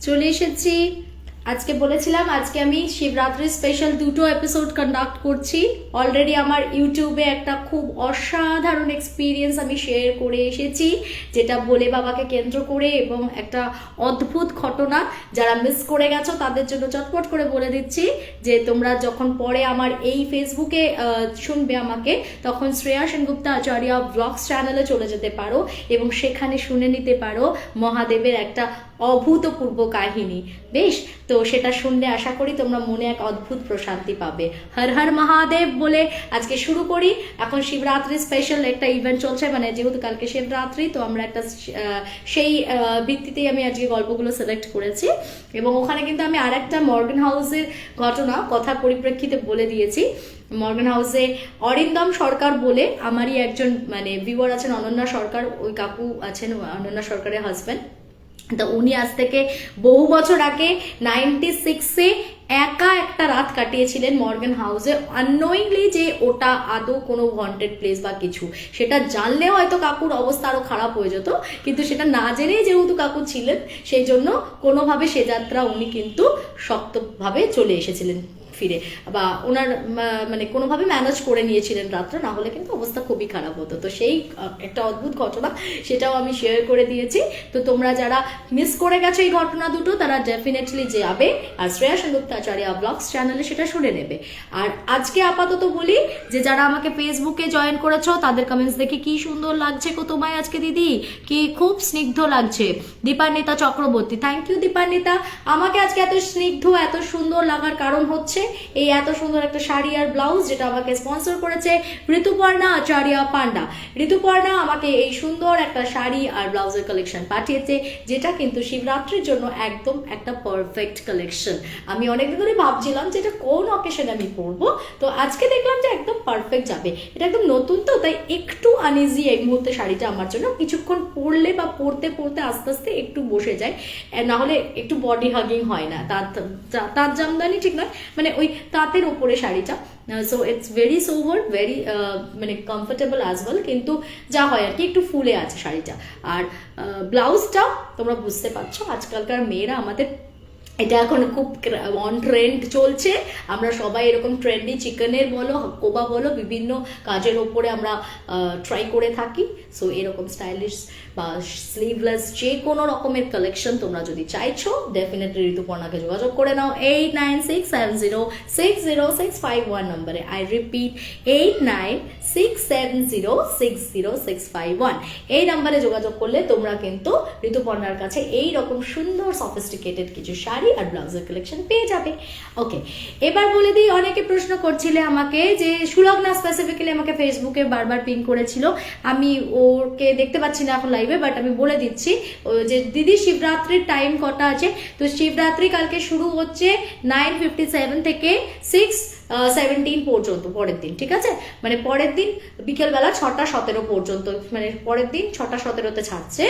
চলে এসেছি। আজকে বলেছিলাম আজকে আমি শিবরাত্রি স্পেশাল দুটো এপিসোড কন্ডাক্ট করছি। অলরেডি আমার ইউটিউবে একটা খুব অসাধারণ এক্সপিরিয়েন্স আমি শেয়ার করে এসেছি, যেটা ভোলে বাবাকে কেন্দ্র করে, এবং একটা অদ্ভুত ঘটনা। যারা মিস করে গেছো তাদের জন্য চটপট করে বলে দিচ্ছি যে তোমরা যখন পরে আমার এই ফেসবুকে শুনবে আমাকে, তখন শ্রেয়া সেনগুপ্তা আচার্য ব্লগস চ্যানেলে চলে যেতে পারো এবং সেখানে শুনে নিতে পারো মহাদেবের একটা অভূতপূর্ব কাহিনী। বেশ, তো সেটা শুনলে আশা করি তোমরা মনে এক অদ্ভুত প্রশান্তি পাবে। হর হর মহাদেব বলে আজকে শুরু করি। এখন শিবরাত্রি স্পেশাল একটা ইভেন্ট চলছে, মানে যেহেতু কালকে শিবরাত্রি, তো আমরা একটা সেই ভিত্তিতেই আমি আজকে গল্পগুলো সিলেক্ট করেছি। এবং ওখানে কিন্তু আমি আর একটা মর্গান হাউসের ঘটনা কথার পরিপ্রেক্ষিতে বলে দিয়েছি। মর্গান হাউসে অরিন্দম সরকার বলে আমারই একজন মানে ভিউয়ার আছেন, অনন্যা সরকার, ওই কাকু আছেন, অনন্যা সরকারের হাজব্যান্ড। তো উনি আজ থেকে বহু বছর আগে 96-এ একা একটা রাত কাটিয়েছিলেন মর্গান হাউসে, আননোয়িংলি যে ওটা আদৌ কোনো ওয়ান্টেড প্লেস বা কিছু। সেটা জানলে হয়তো কাকুর অবস্থা আরো খারাপ হয়ে যেত, কিন্তু সেটা না জেনেই যেহেতু কাকু ছিলেন, সেই জন্য কোনোভাবে সে যাত্রা উনি কিন্তু শক্তভাবে চলে এসেছিলেন ফিরে, বা ওনার মানে কোনোভাবে ম্যানেজ করে নিয়েছিলেন রাতটা, না হলে কিন্তু অবস্থা খুবই খারাপ হতো। তো সেই একটা অদ্ভুত ঘটনা, সেটাও আমি শেয়ার করে দিয়েছি। তো তোমরা যারা মিস করে গেছো এই ঘটনা দুটো, তারা ডেফিনেটলি যাবে আর শ্রেয়া সেনগুপ্তা আচার্য ব্লগস চ্যানেলে সেটা শুনে নেবে। আর আজকে আপাতত বলি যে যারা আমাকে ফেসবুকে জয়েন করেছো তাদের কমেন্টস দেখে কি সুন্দর লাগছে গো তোমায় আজকে দিদি, কি খুব স্নিগ্ধ লাগছে। Dipanwita Chakraborty, thank you Dipanwita. আমাকে আজকে এত স্নিগ্ধ এত সুন্দর লাগার কারণ হচ্ছে এই এত সুন্দর একটা শাড়ি আর ব্লাউজ, যেটা আমাকে স্পন্সর করেছে ঋতুপর্ণা আচার্য পান্ডা। ঋতুপর্ণা আমাকে এই সুন্দর একটা শাড়ি আর ব্লাউজের কালেকশন পাঠিয়েছে, যেটা কিন্তু শিবরাত্রির জন্য একদম একটা পারফেক্ট কালেকশন। আমি অনেকদিন ধরে ভাবছিলাম যে এটা কোন অকেশনে আমি পরবো, তো আজকে দেখলাম যে একদম পারফেক্ট যাবে। এটা একদম নতুন, তো তাই একটু আনইজি এই মুহূর্তে শাড়িটা আমার জন্য। কিছুক্ষণ পরলে বা পরতে পরতে আস্তে আস্তে একটু বসে যায়, না হলে একটু বডি হাগিং হয় না। তার জামদানি ঠিক নয়, মানে ওই তাঁতের ওপরে শাড়িটা। So it's very sober, very মানে কমফোর্টেবল অ্যাজ ওয়েল, কিন্তু যা হয় আর কি একটু ফুলে আছে শাড়িটা। আর ব্লাউজটা তোমরা বুঝতে পারছো, আজকালকার মেয়েরা আমাদের এটা এখন খুব অন ট্রেন্ড চলছে। আমরা সবাই এরকম ট্রেন্ডি চিকেনের বলো, কোবা বলো, বিভিন্ন কাজের ওপরে আমরা ট্রাই করে থাকি। সো এরকম স্টাইলিশ বা স্লিভলেস যে কোনো রকমের কালেকশন তোমরা যদি চাইছো, ডেফিনেটলি ঋতুপর্ণাকে যোগাযোগ করে নাও 8967060651 নম্বরে। আই রিপিট 8967060651 এই নাম্বারে যোগাযোগ করলে তোমরা কিন্তু ঋতুপর্ণার কাছে এই রকম সুন্দর সফিস্টিকেটেড কিছু শাড়ি আর ব্লাউজের কালেকশন পেয়ে যাবে। ওকে, এবার বলে দিই, অনেকে প্রশ্ন করছিলে আমাকে যে সুলগ্না স্পেসিফিক্যালি আমাকে ফেসবুকে বারবার পিং করেছিল। আমি ওকে দেখতে পাচ্ছি না এখন লাইভে, বাট আমি বলে দিচ্ছি যে দিদি শিবরাত্রির টাইম কটা আছে। তো শিবরাত্রি কালকে শুরু হচ্ছে 9:57 থেকে 6:17 পর্যন্ত, পরের দিন, ঠিক আছে? মানে পরের দিন বিকেলবেলা 6:17 পর্যন্ত, মানে পরের দিন 6:17 ছাড়ছে,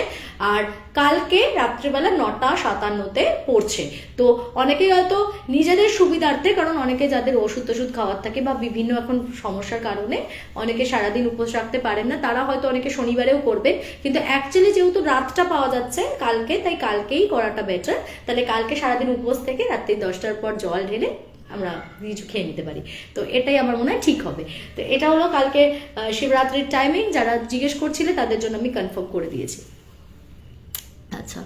আর কালকে রাত্রিবেলা 9:57 পড়ছে। তো অনেকে হয়তো নিজেদের সুবিধার্থে, কারণ অনেকে যাদের ওষুধ খাওয়ার থাকে বা বিভিন্ন এখন সমস্যার কারণে অনেকে সারাদিন উপোস রাখতে পারেন না, তারা হয়তো অনেকে শনিবারেও করবে, কিন্তু অ্যাকচুয়ালি যেহেতু রাতটা পাওয়া যাচ্ছে কালকে, তাই কালকেই করাটা বেটার। তাহলে কালকে সারাদিন উপোস থেকে রাত্রি 10টার পর জল ঢেলে আমরা কিছু খেয়ে নিতে পারি, তো এটাই আমার মনে হয় ঠিক হবে। তো এটা হলো কালকে শিবরাত্রির টাইমিং। যারা জিজ্ঞেস করছিলে তাদের জন্য আমি কনফার্ম করে দিয়েছি। আচ্ছা,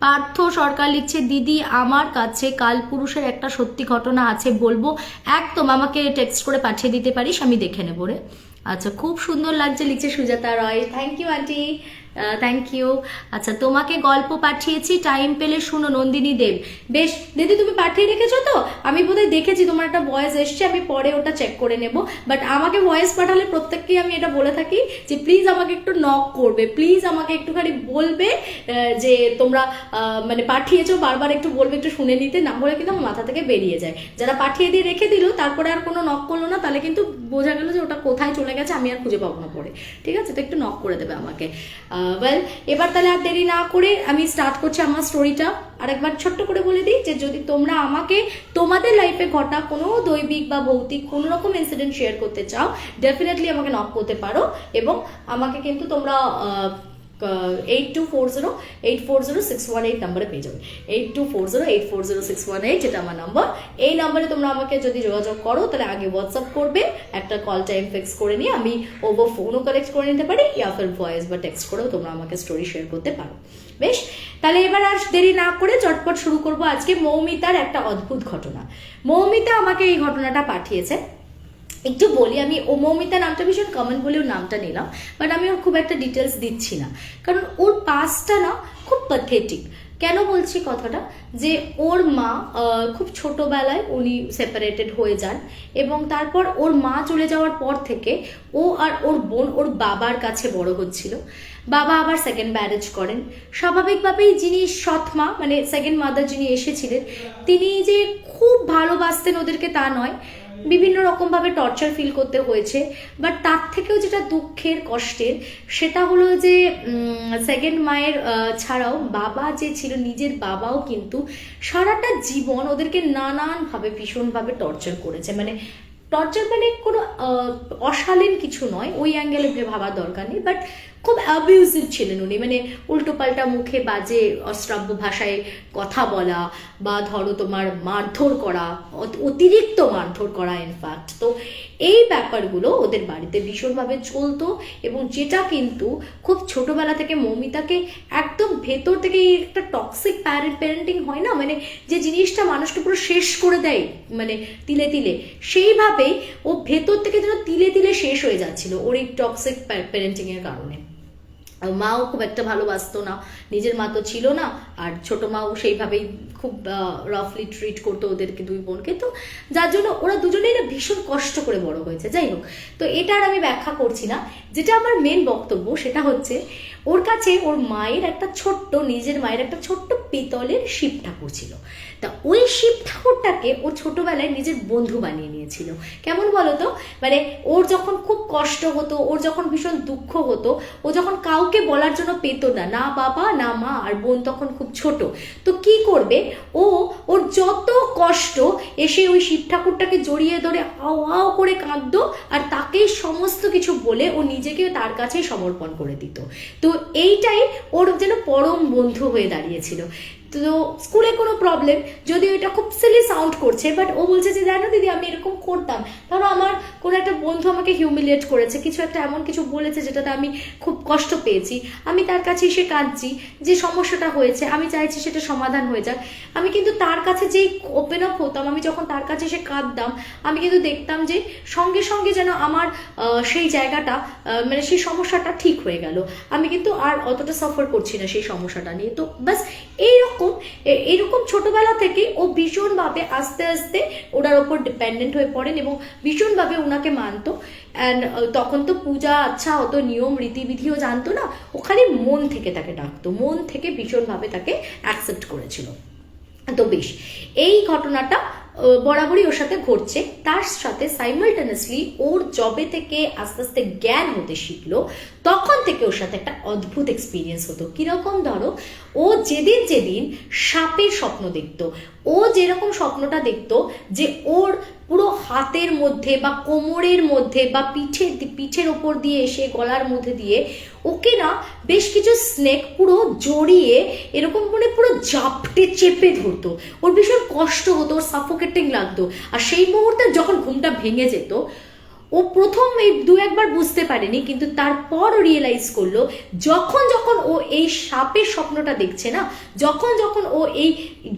পার্থ সরকার লিখছে, দিদি আমার কাছে কালপুরুষের একটা সত্যি ঘটনা আছে, বলবো? একদম, আমাকে টেক্সট করে পাঠিয়ে দিতে পারিস, আমি দেখে নেবো রে। আচ্ছা, খুব সুন্দর লাগছে লিখছে Sujata Roy, thank you aunty, thank you. আচ্ছা, তোমাকে গল্প পাঠিয়েছি, টাইম পেলে শুনো। নন্দিনী দেব, বেশ দিদি তুমি পাঠিয়ে রেখেছো তো? আমি বোধহয় দেখেছি তোমার একটা ভয়েস এসছে, আমি পরে ওটা চেক করে নেব। বাট আমাকে ভয়েস পাঠালে প্রত্যেককেই আমি এটা বলে থাকি যে প্লিজ আমাকে একটু নক করবে, প্লিজ আমাকে একটুখানি বলবে যে তোমরা মানে পাঠিয়েছো, বারবার একটু বলবে, একটু শুনে নিতে, না হলে কিন্তু আমার মাথা থেকে বেরিয়ে যায়। যারা পাঠিয়ে দিয়ে রেখে দিল তারপরে আর কোনো নক করলো না, তাহলে কিন্তু বোঝা গেল যে ওটা কোথায় চলে গেছে, আমি আর খুঁজে পাবো না পরে, ঠিক আছে? তো একটু নক করে দেবে আমাকে। ওয়েল, এবার তাহলে আর দেরি না করে আমি স্টার্ট করছি আমার স্টোরিটা। আরেকবার ছোট্ট করে বলে দিই যে যদি তোমরা আমাকে তোমাদের লাইফে ঘটা কোনো দৈবিক বা ভৌতিক কোনো রকম ইনসিডেন্ট শেয়ার করতে চাও, ডেফিনেটলি আমাকে নক করতে পারো। এবং আমাকে কিন্তু তোমরা 8240840618 নাম্বারে পেয়ে যাবে। 8240840618 যেটা আমার নাম্বার। এই নাম্বারে তোমরা আমাকে যদি যোগাযোগ করো তাহলে আগে হোয়াটসঅ্যাপ করবে, একটা কল টাইম ফিক্স করে নিয়ে আমি ওভার ফোনও কালেক্ট করে নিতে পারি, ইয়া ফির ভয়েস বা টেক্সট করেও তোমরা আমাকে স্টোরি শেয়ার করতে পারো। বেশ, তাহলে এবার আর দেরি না করে চটপট শুরু করবো আজকে মৌমিতার একটা অদ্ভুত ঘটনা। মৌমিতা আমাকে এই ঘটনাটা পাঠিয়েছে। একটু বলি, আমি মৌমিতা নামটা ভীষণ কমন বলে ওর নামটা নিলাম, বাট আমি ওর খুব একটা ডিটেলস দিচ্ছি না, কারণ ওর পাস্টটা না খুব প্যাথেটিক। কেন বলছি কথাটা, যে ওর মা খুব ছোটবেলায় উনি সেপারেটেড হয়ে যান, এবং তারপর ওর মা চলে যাওয়ার পর থেকে ও আর ওর বোন ওর বাবার কাছে বড় হচ্ছিল। বাবা আবার সেকেন্ড ম্যারেজ করেন। স্বাভাবিকভাবেই যিনি সৎ মা, মানে সেকেন্ড মাদার যিনি এসেছিলেন, তিনি যে খুব ভালোবাসতেন ওদেরকে তা নয়, বিভিন্ন রকমভাবে টর্চার ফিল করতে হয়েছে। বাট তার থেকেও যেটা দুঃখের কষ্টের সেটা হলো যে সেকেন্ড মায়ের ছাড়াও বাবা যে ছিল, নিজের বাবাও কিন্তু সারাটা জীবন ওদেরকে নানানভাবে ভীষণভাবে টর্চার করেছে। মানে টর্চার মানে কোনো অশালীন কিছু নয়, ওই অ্যাঙ্গেলে ভাবার দরকার নেই, বাট খুব অ্যাবিউজিভ ছিলেন উনি। মানে উল্টোপাল্টা মুখে বাজে অশ্রাব্য ভাষায় কথা বলা, বা ধরো তোমার মারধর করা, অতিরিক্ত মারধর করা ইনফ্যাক্ট। তো এই ব্যাপারগুলো ওদের বাড়িতে ভীষণভাবে চলতো, এবং যেটা কিন্তু খুব ছোটবেলা থেকে মৌমিতাকে একদম ভেতর থেকে একটা টক্সিক প্যারেন্টিং হয় না, মানে যে জিনিসটা মানুষকে পুরো শেষ করে দেয় মানে তিলে তিলে, সেইভাবেই ও ভেতর থেকে যেন তিলে তিলে শেষ হয়ে যাচ্ছিল ওর এই টক্সিক প্যারেন্টিংয়ের কারণে। মাও খুব একটা ভালোবাসতো না, নিজের মা তো ছিল না, আর ছোট মাও সেইভাবেই খুব রাফলি ট্রিট করতো ওদেরকে দুই বোনকে। তো যার জন্য ওরা দুজনেই না ভীষণ কষ্ট করে বড় হয়েছে। যাই হোক, তো এটা আর আমি ব্যাখ্যা করছি না। যেটা আমার মেন বক্তব্য সেটা হচ্ছে, ওর কাছে ওর মায়ের একটা ছোট্ট, নিজের মায়ের একটা ছোট্ট পিতলের শিব ঠাকুর ছিল। তা ওই শিব ঠাকুরটাকে ও ছোটবেলায় নিজের বন্ধু বানিয়ে নিয়েছিল। কেমন বলতো, মানে ওর যখন খুব কষ্ট হতো, ওর যখন ভীষণ দুঃখ হতো, ও যখন কাউকে বলার জন্য পেত না, না বাবা না মা, আর বোন তখন খুব ছোট, তো কি করবে, ওর যত কষ্ট এসে ওই শিব ঠাকুরটাকে জড়িয়ে ধরে আও আও করে কাঁদতো, আর তাকেই সমস্ত কিছু বলে ও নিজেকে তার কাছেই সমর্পণ করে দিত। তো এইটাই ওর যেন পরম বন্ধু হয়ে দাঁড়িয়েছিল। তো স্কুলে কোনো প্রবলেম, যদিও এটা খুব সিলি সাউন্ড করছে, বাট ও বলছে যে জানো দিদি আমি এরকম করতাম, ধরো আমার কোনো একটা বন্ধু আমাকে হিউমিলিয়েট করেছে, কিছু একটা এমন কিছু বলেছে যেটাতে আমি খুব কষ্ট পেয়েছি, আমি তার কাছে এসে কাঁদছি, যে সমস্যাটা হয়েছে আমি চাইছি সেটা সমাধান হয়ে যাক। আমি কিন্তু তার কাছে যেই ওপেন আপ হতাম, আমি যখন তার কাছে এসে কাঁদতাম, আমি কিন্তু দেখতাম যে সঙ্গে সঙ্গে যেন আমার সেই জায়গাটা মানে সেই সমস্যাটা ঠিক হয়ে গেল, আমি কিন্তু আর অতটা সাফার করছি না সেই সমস্যাটা নিয়ে। তো বাস এইরকম ছোটবেলা থেকে ও ভীষণভাবে আস্তে আস্তে ওনার ওপর ডিপেন্ডেন্ট হয়ে পড়েন, এবং ভীষণভাবে ওনাকে মানতো। অ্যান্ড তখন তো পূজা আচ্ছা অত নিয়ম রীতিবিধিও জানতো না, ও খালি মন থেকে তাকে ডাকতো, মন থেকে ভীষণভাবে তাকে অ্যাকসেপ্ট করেছিল। তো বেশ, এই ঘটনাটা বরাবরই ওর সাথে ঘটছে। তার সাথে সাইমালটেনিয়াসলি ওর জবে থেকে আস্তে আস্তে জ্ঞান হতে শিখলো, তখন থেকে ওর সাথে একটা অদ্ভুত এক্সপিরিয়েন্স হতো। কিরকম, ধরো ও যেদিন যেদিন সাপের স্বপ্ন দেখতো, ও যেরকম স্বপ্নটা দেখতো যে ওর পুরো হাতের মধ্যে বা কোমরের মধ্যে বা পিঠের ওপর দিয়ে এসে গলার মধ্যে দিয়ে ওকে না বেশ কিছু স্নেক পুরো জড়িয়ে এরকম মানে পুরো জাপটে চেপে ধরতো, ওর ভীষণ কষ্ট হতো, ওর সাফোকেটিং লাগতো। আর সেই মুহূর্তে যখন ঘুমটা ভেঙে যেত, ও প্রথম এই দু একবার বুঝতে পারেনি, কিন্তু তারপর ও রিয়েলাইজ করলো যখন যখন ও এই সাপের স্বপ্নটা দেখছে না, যখন যখন ও এই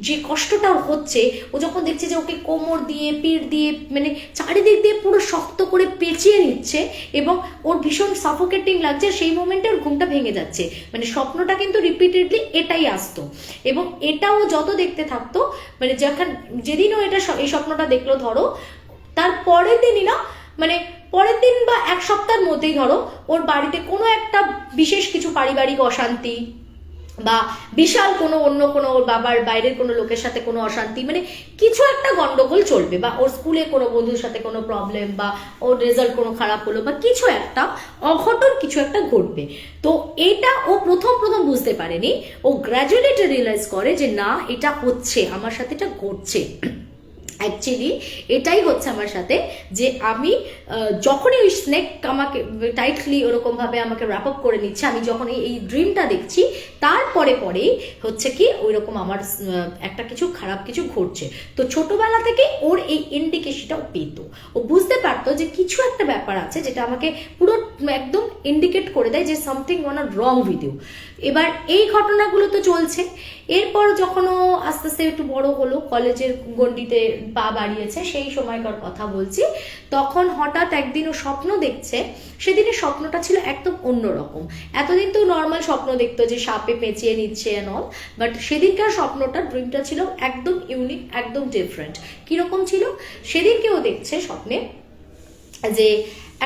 যে কষ্টটা হচ্ছে, ও যখন দেখছে যে ওকে কোমর দিয়ে পিঠ দিয়ে মানে চারিদিক দিয়ে পুরো শক্ত করে পেঁচিয়ে নিচ্ছে এবং ওর ভীষণ সাফোকেটিং লাগছে, সেই মোমেন্টে ওর ঘুমটা ভেঙে যাচ্ছে। মানে স্বপ্নটা কিন্তু রিপিটেডলি এটাই আসতো, এবং এটাও যত দেখতে থাকতো, মানে যখন যেদিন ও এই স্বপ্নটা দেখলো, ধরো তার পরের দিনই না, মানে পরের দিন বা এক সপ্তাহের মধ্যেই ধরো ওর বাড়িতে কোনো একটা বিশেষ কিছু পারিবারিক অশান্তি বা বিশাল কোনো অন্য কোনো ওর বাবার বাইরের কোনো লোকের সাথে কোনো অশান্তি, মানে কিছু একটা গন্ডগোল চলবে, বা ওর স্কুলে কোনো বন্ধুর সাথে কোনো প্রবলেম, বা ওর রেজাল্ট কোনো খারাপ হলো, বা কিছু একটা অঘটন কিছু একটা ঘটবে। তো এটা ও প্রথম বুঝতে পারেনি, ও গ্র্যাজুয়ালি এটা রিয়েলাইজ করে যে না এটা হচ্ছে আমার সাথে, এটা ঘটছে। অ্যাকচুয়ালি এটাই হচ্ছে আমার সাথে, যে আমি যখনই ওই স্নেক আমাকে টাইটলি ওরকমভাবে আমাকে র্যাপ আপ করে নিচ্ছে, আমি যখন এই ড্রিমটা দেখছি তারপরে পরেই হচ্ছে কি ওই রকম আমার একটা কিছু খারাপ কিছু ঘটছে। তো ছোটবেলা থেকে ওর এই ইন্ডিকেশনটা ও পেত, ও বুঝতে পারতো যে কিছু একটা ব্যাপার আছে যেটা আমাকে পুরো একদম ইন্ডিকেট করে দেয় যে something one are wrong with you. এবার এই ঘটনাগুলো তো চলছে। এরপর যখন ও আস্তে আস্তে একটু বড় হলো, কলেজের গণ্ডিতে পা বাড়িয়েছে, সেই সময়কার কথা বলছি, তখন হঠাৎ একদিন ও স্বপ্ন দেখছে। সেদিনের স্বপ্নটা ছিল একদম অন্যরকম। এতদিন তো নর্মাল স্বপ্ন দেখতো যে সাপে পেঁচিয়ে নিচ্ছে এন্ড অল, বাট সেদিনকার স্বপ্নটা ড্রিমটা ছিল একদম ইউনিক, একদম ডিফারেন্ট। কিরকম ছিল? সেদিনকে ও দেখছে স্বপ্নে যে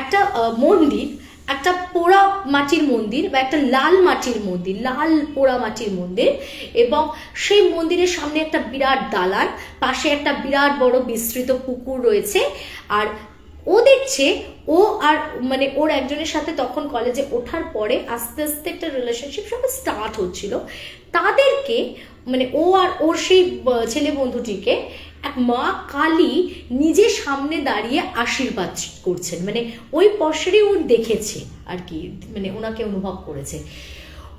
একটা মন্দির, একটা পোড়া মাটির মন্দির বা একটা লাল মাটির মন্দির, লাল পোড়া মাটির মন্দির, এবং সেই মন্দিরের সামনে একটা বিরাট দালান, পাশে একটা বিরাট বড় বিস্তৃত পুকুর রয়েছে। আর ও দেখছে ও আর মানে ওর একজনের সাথে তখন কলেজে ওঠার পরে আস্তে আস্তে একটা রিলেশনশিপ সব স্টার্ট হচ্ছিল। তাদেরকে মানে ও আর ওর সেই ছেলে বন্ধুটিকে এক মা কালী নিজের সামনে দাঁড়িয়ে আশীর্বাদ করছেন, মানে ওই পশ্চারে ওর দেখেছে আর কি, মানে ওনাকে অনুভব করেছে।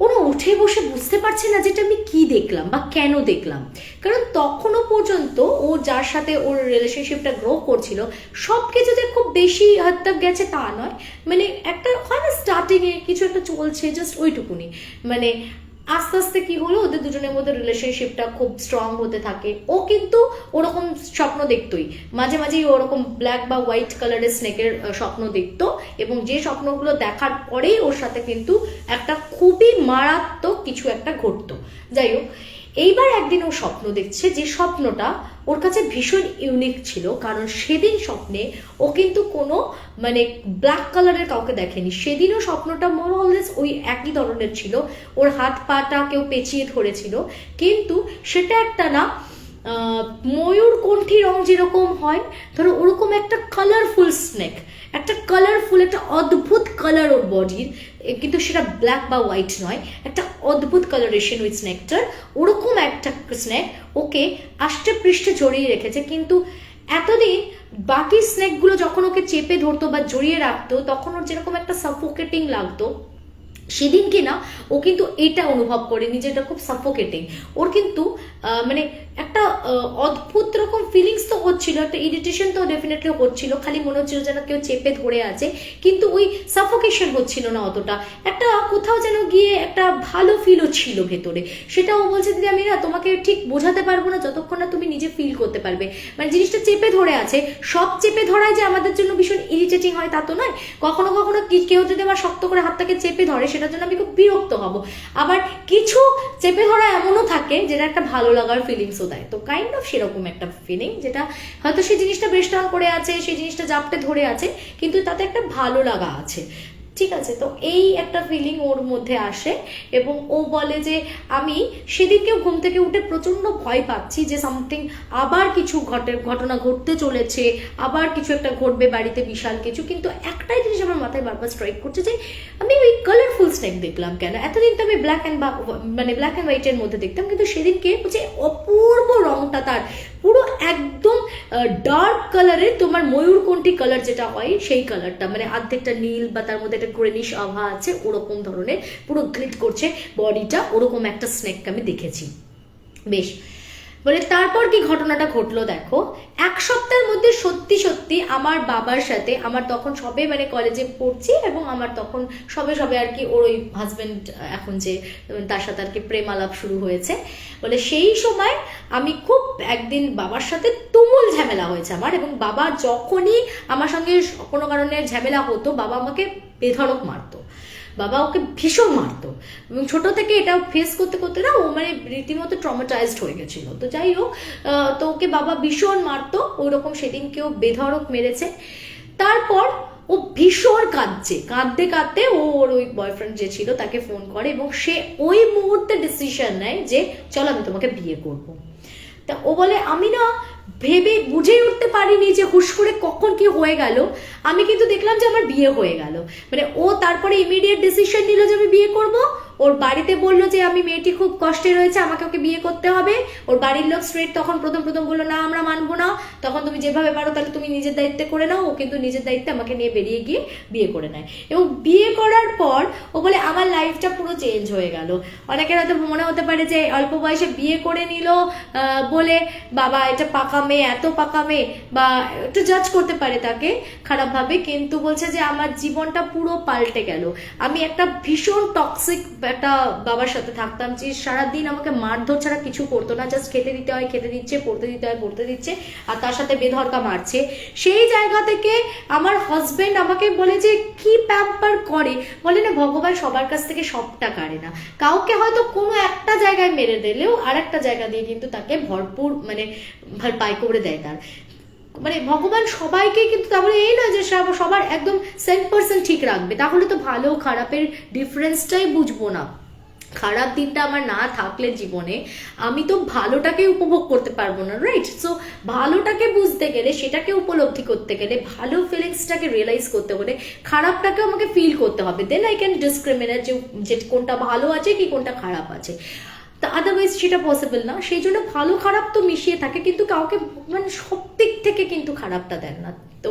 ওরা উঠে বসে বুঝতে পারছে না যেটা আমি কি দেখলাম বা কেন দেখলাম, কারণ তখনও পর্যন্ত ও যার সাথে ওর রিলেশনশিপটা গ্রো করছিল সব কিছুতে খুব বেশি হাত তক গেছে তা নয়, মানে একটা হয় না স্টার্টিংয়ে কিছু একটা চলছে জাস্ট ওইটুকুনি, মানে আস্তে আস্তে কি হলো ওদের দুজনের মধ্যে রিলেশনশিপটা খুব স্ট্রং হতে থাকে। ও কিন্তু ওরকম স্বপ্ন দেখতোই, মাঝে মাঝেই ওরকম ব্ল্যাক বা হোয়াইট কালারের স্নেকের স্বপ্ন দেখতো, এবং যে স্বপ্নগুলো দেখার পরেই ওর সাথে কিন্তু একটা খুবই মারাত্মক কিছু একটা ঘটতো। যাই হোক, এইবার একদিন ও স্বপ্ন দেখছে যে স্বপ্নটা ওর কাছে ভীষণ ইউনিক ছিল, কারণ সেদিন স্বপ্নে ও কিন্তু কোনো মানে ব্ল্যাক কালারের কাউকে দেখেনি। সেদিনও স্বপ্নটা মোর অলওয়েজ ওই একই ধরনের ছিল, ওর হাত পাটা কেউ পেঁচিয়ে ধরেছিল, কিন্তু সেটা একটা না ময়ূর কণ্ঠী রং যেরকম হয় ধরো ওরকম একটা কালারফুল স্নেক, একটা কালারফুল একটা অদ্ভুত কালার ওর বডির, কিন্তু সেটা ব্ল্যাক বা হোয়াইট নয়, একটা অদ্ভুত কালারেশন ওই স্নেকটার, ওরকম একটা স্নেক ওকে আষ্টে পৃষ্ঠে জড়িয়ে রেখেছে। কিন্তু এতদিন বাকি স্নেকগুলো যখন ওকে চেপে ধরতো বা জড়িয়ে রাখতো তখন ওর যেরকম একটা সাফোকেটিং লাগতো, সেদিনকে না ও কিন্তু এটা অনুভব করেনি যে এটা খুব সাফোকেটিং। ওর কিন্তু মানে একটা অদ্ভুত রকম ফিলিংস তো হচ্ছিল, একটা ইরিটেশন তো ডেফিনেটলি হচ্ছিল, খালি মনে হচ্ছিল যেন কেউ চেপে ধরে আছে, কিন্তু ওই সাফোকেশন হচ্ছিল না অতটা, একটা কোথাও যেন গিয়ে একটা ভালো ফিলও ছিল ভেতরে। সেটা ও বলছে দিদি আমি না তোমাকে ঠিক বোঝাতে পারবো না যতক্ষণ না তুমি নিজে ফিল করতে পারবে, মানে জিনিসটা চেপে ধরে আছে। সব চেপে ধরায় যে আমাদের জন্য ভীষণ ইরিটেটিং হয় তা তো নয়, কখনো কখনো কেউ যদি আমার শক্ত করে হাতটাকে চেপে ধরে সেটার জন্য আমি খুব বিরক্ত হব, আবার কিছু চেপে ধরা এমনও থাকে যেটা একটা ভালো লাগার ফিলিংসও দেয়। তো কাইন্ড অফ সেরকম একটা ফিলিং, যেটা হয়তো সেই জিনিসটা বেশ টান করে আছে, সেই জিনিসটা জাপটে ধরে আছে, কিন্তু তাতে একটা ভালো লাগা আছে, ঠিক আছে। তো এই একটা ফিলিং ওর মধ্যে আসে, এবং ও বলে যে আমি সেদিনকেও ঘুম থেকে উঠে প্রচন্ড ভয় পাচ্ছি যে সামথিং আবার কিছু ঘটনা ঘটতে চলেছে, আবার কিছু একটা ঘটবে বাড়িতে বিশাল কিছু। কিন্তু একটাই জিনিস আমার মাথায় বারবার স্ট্রাইক করছে যে আমি ওই কালারফুল স্নেক দেখলাম কেন, এতদিন তো আমি ব্ল্যাক অ্যান্ড হোয়াইটের মধ্যে দেখতাম, কিন্তু সেদিনকে যে অপূর্ব রংটা তার পুরো একদম ডার্ক কালারের, তোমার ময়ূরকণ্ঠী কালার যেটা হয় সেই কালারটা, মানে অর্ধেকটা নীল বা তার মধ্যে একটা গ্রেনিশ আভা আছে, ওরকম ধরনের পুরো গ্লিট করছে বডিটা, ওরকম একটা স্নেককে আমি দেখেছি। বেশ, বলে তারপর কি ঘটনাটা ঘটলো দেখো। এক সপ্তাহের মধ্যে সত্যি সত্যি আমার বাবার সাথে, আমার তখন সবে মানে কলেজে পড়ছি, এবং আমার তখন সবে আর কি ওর ওই হাজব্যান্ড এখন যে তার সাথে আর কি প্রেম আলাপ শুরু হয়েছে, বলে সেই সময় আমি খুব একদিন বাবার সাথে তুমুল ঝামেলা হয়েছে আমার, এবং বাবা যখনই আমার সঙ্গে কোনো কারণে ঝামেলা হতো বাবা আমাকে বেধড়ক মারতো, বাবা ওকে ভীষণ মারতো, এবং ছোট থেকে এটা ফেস করতে করতে না ও মানে রীতিমতো ট্রমাটাইজড হয়ে গেছিল। তো যাই হোক, তো ওকে বাবা ভীষণ মারতো, ওই রকম সেদিনকেও বেধড়ক মেরেছে। তারপর ও ভীষণ কাঁদতে কাঁদতে ওর ওই বয়ফ্রেন্ড যে ছিল তাকে ফোন করে, এবং সে ওই মুহূর্তে ডিসিশন নেয় যে চলো আমি তোমাকে বিয়ে করবো। তা ও বলে আমি না ভেবে বুঝেই উঠতে পারিনি যে হুশ করে কখন কি হয়ে গেল, আমি কিন্তু দেখলাম যে আমার বিয়ে হয়ে গেল। মানে ও তারপরে ইমিডিয়েট ডিসিশন নিল যে আমি বিয়ে করব, ওর বাড়িতে বললো যে আমি মেয়েটি খুব কষ্টে রয়েছে, আমাকে ওকে বিয়ে করতে হবে। ওর বাড়ির লোক স্ট্রেট তখন প্রথম বললো না আমরা মানবো না, তখন তুমি যেভাবে পারো তাহলে তুমি নিজের দায়িত্বে করে নাও। ও কিন্তু নিজের দায়িত্বে আমাকে নিয়ে বেরিয়ে গিয়ে বিয়ে করে নেয়, এবং বিয়ে করার পর ও বলে আমার লাইফটা পুরো চেঞ্জ হয়ে গেল। অনেকের হয়তো মনে হতে পারে যে অল্প বয়সে বিয়ে করে নিল বলে বাবা এটা পাকা মেয়ে, এত পাকা মেয়ে, বা একটু জাজ করতে পারে তাকে খারাপভাবে, কিন্তু বলছে যে আমার জীবনটা পুরো পাল্টে গেল। আমি একটা ভীষণ টক্সিক একটা বাবার সাথে থাকতাম, যে সারাদিন আমাকে মারধর ছাড়া কিছু করতো না, জাস্ট খেতে দিতে হয় খেতে দিচ্ছে, পড়তে দিতে হয় পড়তে দিচ্ছে, আর তার সাথে বেধরকা মারছে। সেই জায়গা থেকে আমার হাজবেন্ড আমাকে বলে যে কি প্যাম্পার করে, বলে না ভগবান সবার কাছ থেকে সবটা কাড়ে না, কাউকে হয়তো কোনো একটা জায়গায় মেরে দিলেও আর একটা জায়গা দিয়ে কিন্তু তাকে ভরপুর মানে ভরপাই করে দেয় তার, মানে ভগবান সবাইকে কিন্তু তাহলে এই নয় যে সবার একদম 100% ঠিক রাখবে, তাহলে তো ভালো খারাপের ডিফারেন্সটাই বুঝবো না। খারাপ দিনটা আমার না থাকলে জীবনে আমি তো ভালোটাকে উপভোগ করতে পারবো না, রাইট? সো ভালোটাকে বুঝতে গেলে, সেটাকে উপলব্ধি করতে গেলে, ভালো ফিলিংসটাকে রিয়েলাইজ করতে হলে খারাপটাকে আমাকে ফিল করতে হবে, দেন আই ক্যান ডিসক্রিমিনেট যে কোনটা ভালো আছে কি কোনটা খারাপ আছে। তা আদারওয়াইজ সেটা পসিবল না। সেই জন্য ভালো খারাপ তো মিশিয়ে থাকে, কিন্তু কাউকে মানে সব দিক থেকে কিন্তু খারাপটা দেন না। তো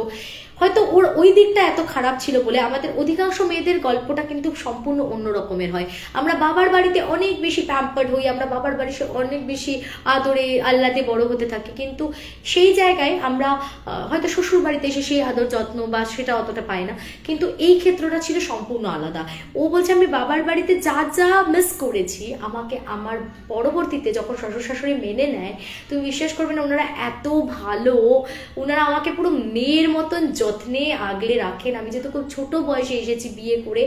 হয়তো ওর ওই দিকটা এত খারাপ ছিল বলে আমাদের অধিকাংশ মেয়েদের গল্পটা কিন্তু সম্পূর্ণ অন্য রকমের হয়। আমরা বাবার বাড়িতে অনেক বেশি প্যাম্পার্ড হই, আমরা বাবার বাড়িতে অনেক বেশি আদরে আহ্লাদে বড় হতে থাকি, কিন্তু সেই জায়গায় আমরা হয়তো শ্বশুর বাড়িতে এসে সেই আদর যত্ন বা সেটা অতটা পাই না। কিন্তু এই ক্ষেত্রটা ছিল সম্পূর্ণ আলাদা। ও বলছে আমি বাবার বাড়িতে যা যা মিস করেছি, আমাকে আমার পরবর্তীতে যখন শ্বশুর শাশুড়ি মেনে নেয়, তুমি বিশ্বাস করবে না, ওনারা এত ভালো, ওনারা আমাকে পুরো মেয়ের মতন যত্নে আগলে রাখেন। আমি যেহেতু খুব ছোট বয়সে এসেছি বিয়ে করে,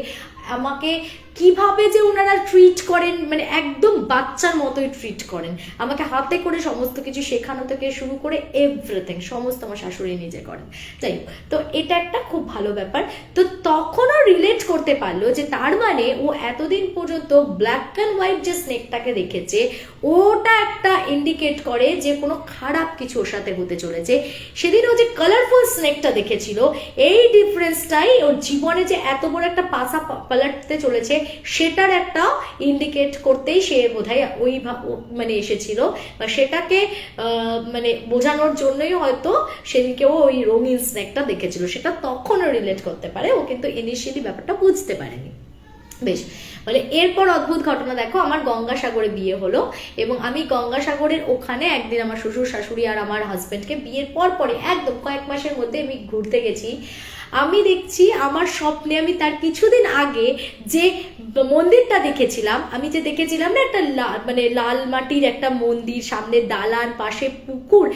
আমাকে কিভাবে যে ওনারা ট্রিট করেন, মানে একদম বাচ্চার মতোই ট্রিট করেন। আমাকে হাতে করে সমস্ত কিছু শেখানো থেকে শুরু করে এভরিথিং সমস্ত আমার শাশুড়ি নিজে করেন। যাই হোক, তো এটা একটা খুব ভালো ব্যাপার। তো তখনও রিলেট করতে পারলো যে তার মানে ও এতদিন পর্যন্ত ব্ল্যাক অ্যান্ড হোয়াইট যে স্নেকটাকে দেখেছে, ওটা একটা ইন্ডিকেট করে যে কোনো খারাপ কিছু ওর সাথে হতে চলেছে। সেদিন ও যে কালারফুল স্নেকটা দেখেছিল, এই ডিফারেন্সটাই ওর জীবনে যে এত বড় একটা পাশা পাল্টাতে চলেছে সেটার একটা ইন্ডিকেট করতেই সে বোধহয় ওই মানে এসেছিল, বা সেটাকে মানে বোঝানোর জন্যই হয়তো সেদিনকেও ওই রঙিন স্নেকটা দেখেছিল। সেটা তখনও রিলেট করতে পারে, ও কিন্তু ইনিশিয়ালি ব্যাপারটা বুঝতে পারেনি। বেশ, বলে এরপর অদ্ভুত ঘটনা দেখো, আমার গঙ্গাসাগরে বিয়ে হলো, এবং আমি গঙ্গাসাগরের ওখানে একদিন আমার শ্বশুর শাশুড়ি আর আমার হাজবেন্ডকে বিয়ের পরে একদম কয়েক মাসের মধ্যে আমি ঘুরতে গেছি। আমি দেখছি আমার স্বপ্নে আমি তার কিছুদিন আগে যে মন্দিরটা দেখেছিলাম, আমি যে দেখেছিলাম না একটা মানে লাল মাটির একটা মন্দির, সামনে দালান, পাশে পুকুর,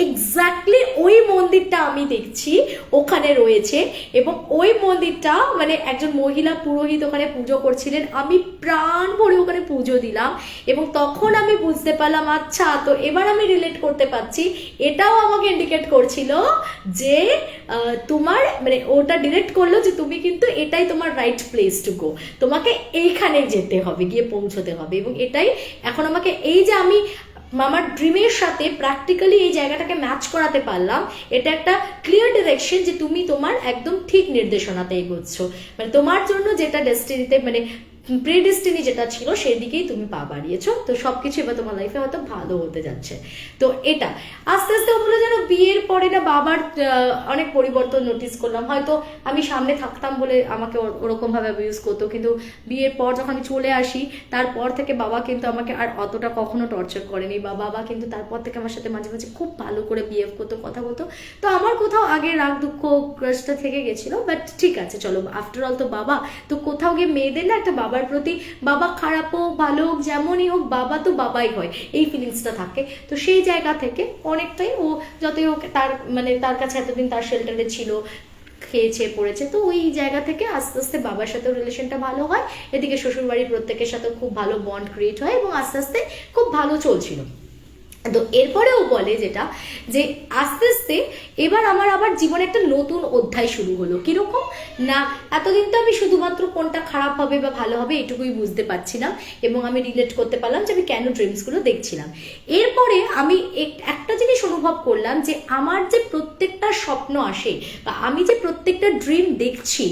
এক্স্যাক্টলি ওই মন্দিরটা আমি দেখছি ওখানে রয়েছে। এবং ওই মন্দিরটা মানে একজন মহিলা পুরোহিত ওখানে পুজো করছিলেন, আমি প্রাণ ভরে ওখানে পুজো দিলাম, এবং তখন আমি বুঝতে পারলাম আচ্ছা, তো এবার আমি রিলেট করতে পারছি। এটাও আমাকে ইন্ডিকেট করছিল যে তোমার মানে ওটা ডিরেক্ট করলো যে তুমি কিন্তু এটাই তোমার রাইট প্লেস টু গো, তোমাকে এইখানে যেতে হবে, গিয়ে পৌঁছতে হবে। এবং এটাই এখন আমাকে এই যে আমি আমার ড্রিমের সাথে প্র্যাকটিক্যালি এই জায়গাটাকে ম্যাচ করাতে পারলাম, এটা একটা ক্লিয়ার ডিরেকশন যে তুমি তোমার একদম ঠিক নির্দেশনাতে এগোচ্ছ, মানে তোমার জন্য যেটা ডেস্টিনিতে মানে প্রিডেস্টিনি যেটা ছিল সেদিকেই তুমি পা বাড়িয়েছো। তো সবকিছু এবার তোমার লাইফে হয়তো ভালো হতে যাচ্ছে। তো এটা আস্তে আস্তে ওগুলো যেন বিয়ের পরে না বাবার অনেক পরিবর্তন নোটিস করলাম। হয়তো আমি সামনে থাকতাম বলে আমাকে ওরকম ভাবে অ্যাবিউজ করতো, কিন্তু বিয়ের পর যখন আমি চলে আসি তারপর থেকে বাবা কিন্তু আমাকে আর অতটা কখনো টর্চার করেনি, বা বাবা কিন্তু তারপর থেকে আমার সাথে মাঝে মাঝে খুব ভালো করে বিহেভ করতো, কথা বলতো। তো আমার কোথাও আগে রাগ দুঃখ ক্রাশটা থেকে গেছিলো, বাট ঠিক আছে চলো, আফটার অল তো বাবা, তো কোথাও গিয়ে মেয়েদের না একটা বাবার প্রতি, বাবা খারাপ হোক ভালো হোক যেমনই হোক বাবা তো বাবাই হয়, এই ফিলিংসটা থাকে। তো সেই জায়গা থেকে অনেকটাই ও যতই হোক তার মানে তার কাছে এতদিন তার শেল্টারে ছিল, খেয়েছে পড়েছে, তো ওই জায়গা থেকে আস্তে আস্তে বাবার সাথেও রিলেশনটা ভালো হয়, এদিকে শ্বশুরবাড়ির প্রত্যেকের সাথে খুব ভালো বন্ড ক্রিয়েট হয়, এবং আস্তে আস্তে খুব ভালো চলছিল। তো এরপরেও বলে যেটা যে আস্তে আস্তে এবার আমার আবার জীবনে একটা নতুন অধ্যায় শুরু হলো। কিরকম না, এতদিন তো আমি শুধুমাত্র কোনটা খারাপ হবে বা ভালো হবে এটুকুই বুঝতে পারছিলাম এবং আমি রিলেট করতে পারলাম যে আমি কেন ড্রিমসগুলো দেখছিলাম। এরপরে আমি একটা জিনিস অনুভব করলাম যে আমার যে প্রত্যেকটা স্বপ্ন আসে বা আমি যে প্রত্যেকটা ড্রিম দেখছি,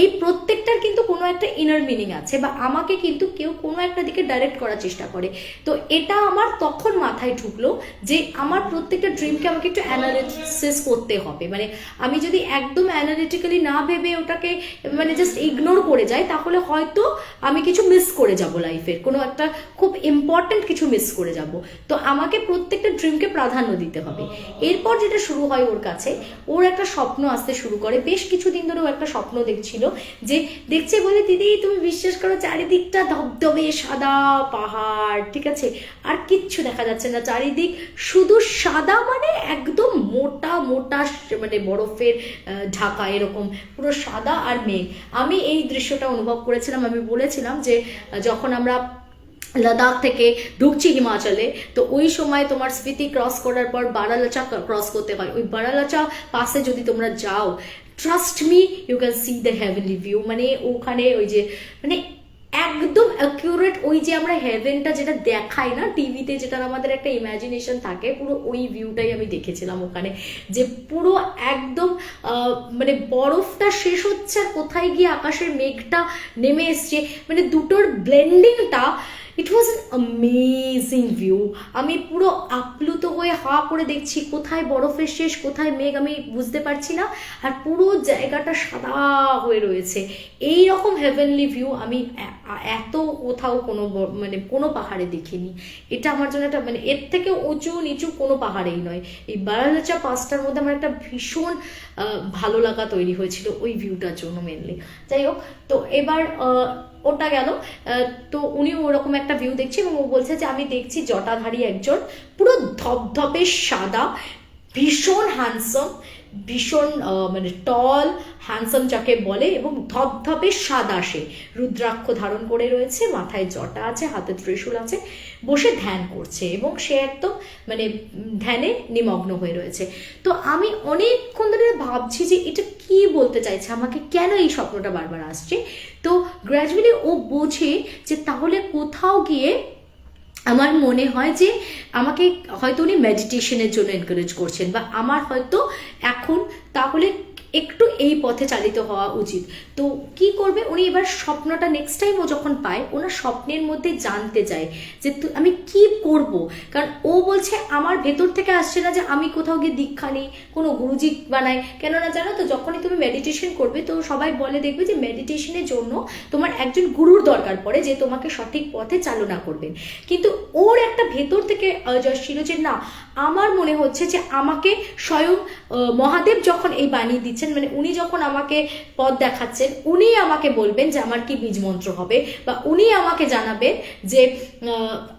এই প্রত্যেকটার কিন্তু কোনো একটা ইনার মিনিং আছে বা আমাকে কিন্তু কেউ কোনো একটা দিকে ডাইরেক্ট করার চেষ্টা করে। তো এটা আমার তখন মাথায় ঢুকলো যে আমার প্রত্যেকটা ড্রিমকে আমাকে একটু অ্যানালিসিস করতে হবে। মানে আমি যদি একদম অ্যানালিটিক্যালি না ভেবে ওটাকে মানে জাস্ট ইগনোর করে যাই, তাহলে হয়তো আমি কিছু মিস করে যাব, লাইফের কোনো একটা খুব ইম্পর্টেন্ট কিছু মিস করে যাব। তো আমাকে প্রত্যেকটা ড্রিমকে প্রাধান্য দিতে হবে। এরপর যেটা শুরু হয় ওর কাছে, ওর একটা স্বপ্ন আসতে শুরু করে। বেশ কিছুদিন ধরে ও একটা স্বপ্ন দেখছিল, যে দেখছে বলে দিদি তুমি বিশ্বাস করো চারিদিকটা ধবধবে সাদা পাহাড়, ঠিক আছে, আর কিচ্ছু দেখা যাচ্ছে না, চারিদিক শুধু সাদা, মানে একদম মোটা মোটা মানে বরফের ঢাকা, এরকম পুরো সাদা আর মেঘ। আমি এই দৃশ্যটা অনুভব করেছিলাম। আমি বলেছিলাম যে যখন আমরা লাদাখ থেকে ঢুকছি হিমাচলে, তো ওই সময় তোমার স্পিতি ক্রস করার পর বারালাচা ক্রস করতে হয়। ওই বারালাচা পাশে যদি তোমরা যাও, trust me, you can see the heavenly view. মানে ওখানে ওই যে মানে একদম অ্যাকিউরেট ওই যে আমরা হেভেনটা যেটা দেখাই না টিভিতে, যেটা আমাদের একটা ইমাজিনেশন থাকে, পুরো ওই ভিউটাই আমি দেখেছিলাম ওখানে। যে পুরো একদম মানে বরফটা শেষ হচ্ছে আর কোথায় গিয়ে আকাশের মেঘটা নেমে এসছে, মানে দুটোর ব্লেন্ডিংটা, ইট ওয়াজ অ্যান অ্যামেজিং ভিউ। আমি পুরো আপ্লুত হয়ে হা করে দেখছি, কোথায় বরফের শেষ কোথায় মেঘ আমি বুঝতে পারছি না, আর পুরো জায়গাটা সাদা হয়ে রয়েছে। এই রকম হেভেনলি ভিউ আমি এত কোথাও কোনো মানে কোনো পাহাড়ে দেখিনি। এটা আমার জন্য একটা মানে এর থেকে উঁচু নিচু কোনো পাহাড়েই নয়। এই বারালাচা পাসটার মধ্যে আমার একটা ভীষণ ভালো লাগা তৈরি হয়েছিল ওই ভিউটার জন্য মেনলি। যাই হোক, তো এবার ওটা গেল। তো উনি ওরকম একটা ভিউ দেখছি এবং ও বলছে যে আমি দেখছি জটাধারী একজন, পুরো ধপধপে সাদা, ভীষণ হ্যান্ডসাম, ভীষণ মানে টল হ্যান্ডসাম যাকে বলে, এবং ধপধপে সাদা, সে রুদ্রাক্ষ ধারণ করে রয়েছে, মাথায় জটা আছে, হাতে ত্রিশূল আছে, বসে ধ্যান করছে এবং সে একদম মানে ধ্যানে নিমগ্ন হয়ে রয়েছে। তো আমি অনেকক্ষণ ধরে ভাবছি যে এটা কি বলতে চাইছে আমাকে, কেন এই স্বপ্নটা বারবার আসছে। তো গ্র্যাজুয়ালি ও বোঝে যে তাহলে কোথাও গিয়ে আমার মনে হয় যে আমাকে হয়তো উনি মেডিটেশনের জন্য এনকারেজ করছেন, বা আমার হয়তো এখন তাহলে একটু এই পথে চালিত হওয়া উচিত। তো কি করবে উনি এবার, স্বপ্নটা নেক্সট টাইম ও যখন পায়, ওনার স্বপ্নের মধ্যে জানতে চায় যে আমি কি করব। কারণ ও বলছে আমার ভেতর থেকে আসছে না যে আমি কোথাও গিয়ে দীক্ষা নিই, কোনো গুরুজি বানাই। কেননা জানো তো, যখনই তুমি মেডিটেশন করবে তো সবাই বলে দেখবে যে মেডিটেশনের জন্য তোমার একজন গুরুর দরকার পড়ে, যে তোমাকে সঠিক পথে চালনা করবেন। কিন্তু ওর একটা ভেতর থেকে জয় ছিল যে না, আমার মনে হচ্ছে যে আমাকে স্বয়ং মহাদেব যখন এই বাণী দিচ্ছেন, মানে উনি যখন আমাকে পথ দেখাচ্ছেন, উনি আমাকে বলবেন যে আমার কি বীজ মন্ত্র হবে, বা উনি আমাকে জানাবেন যে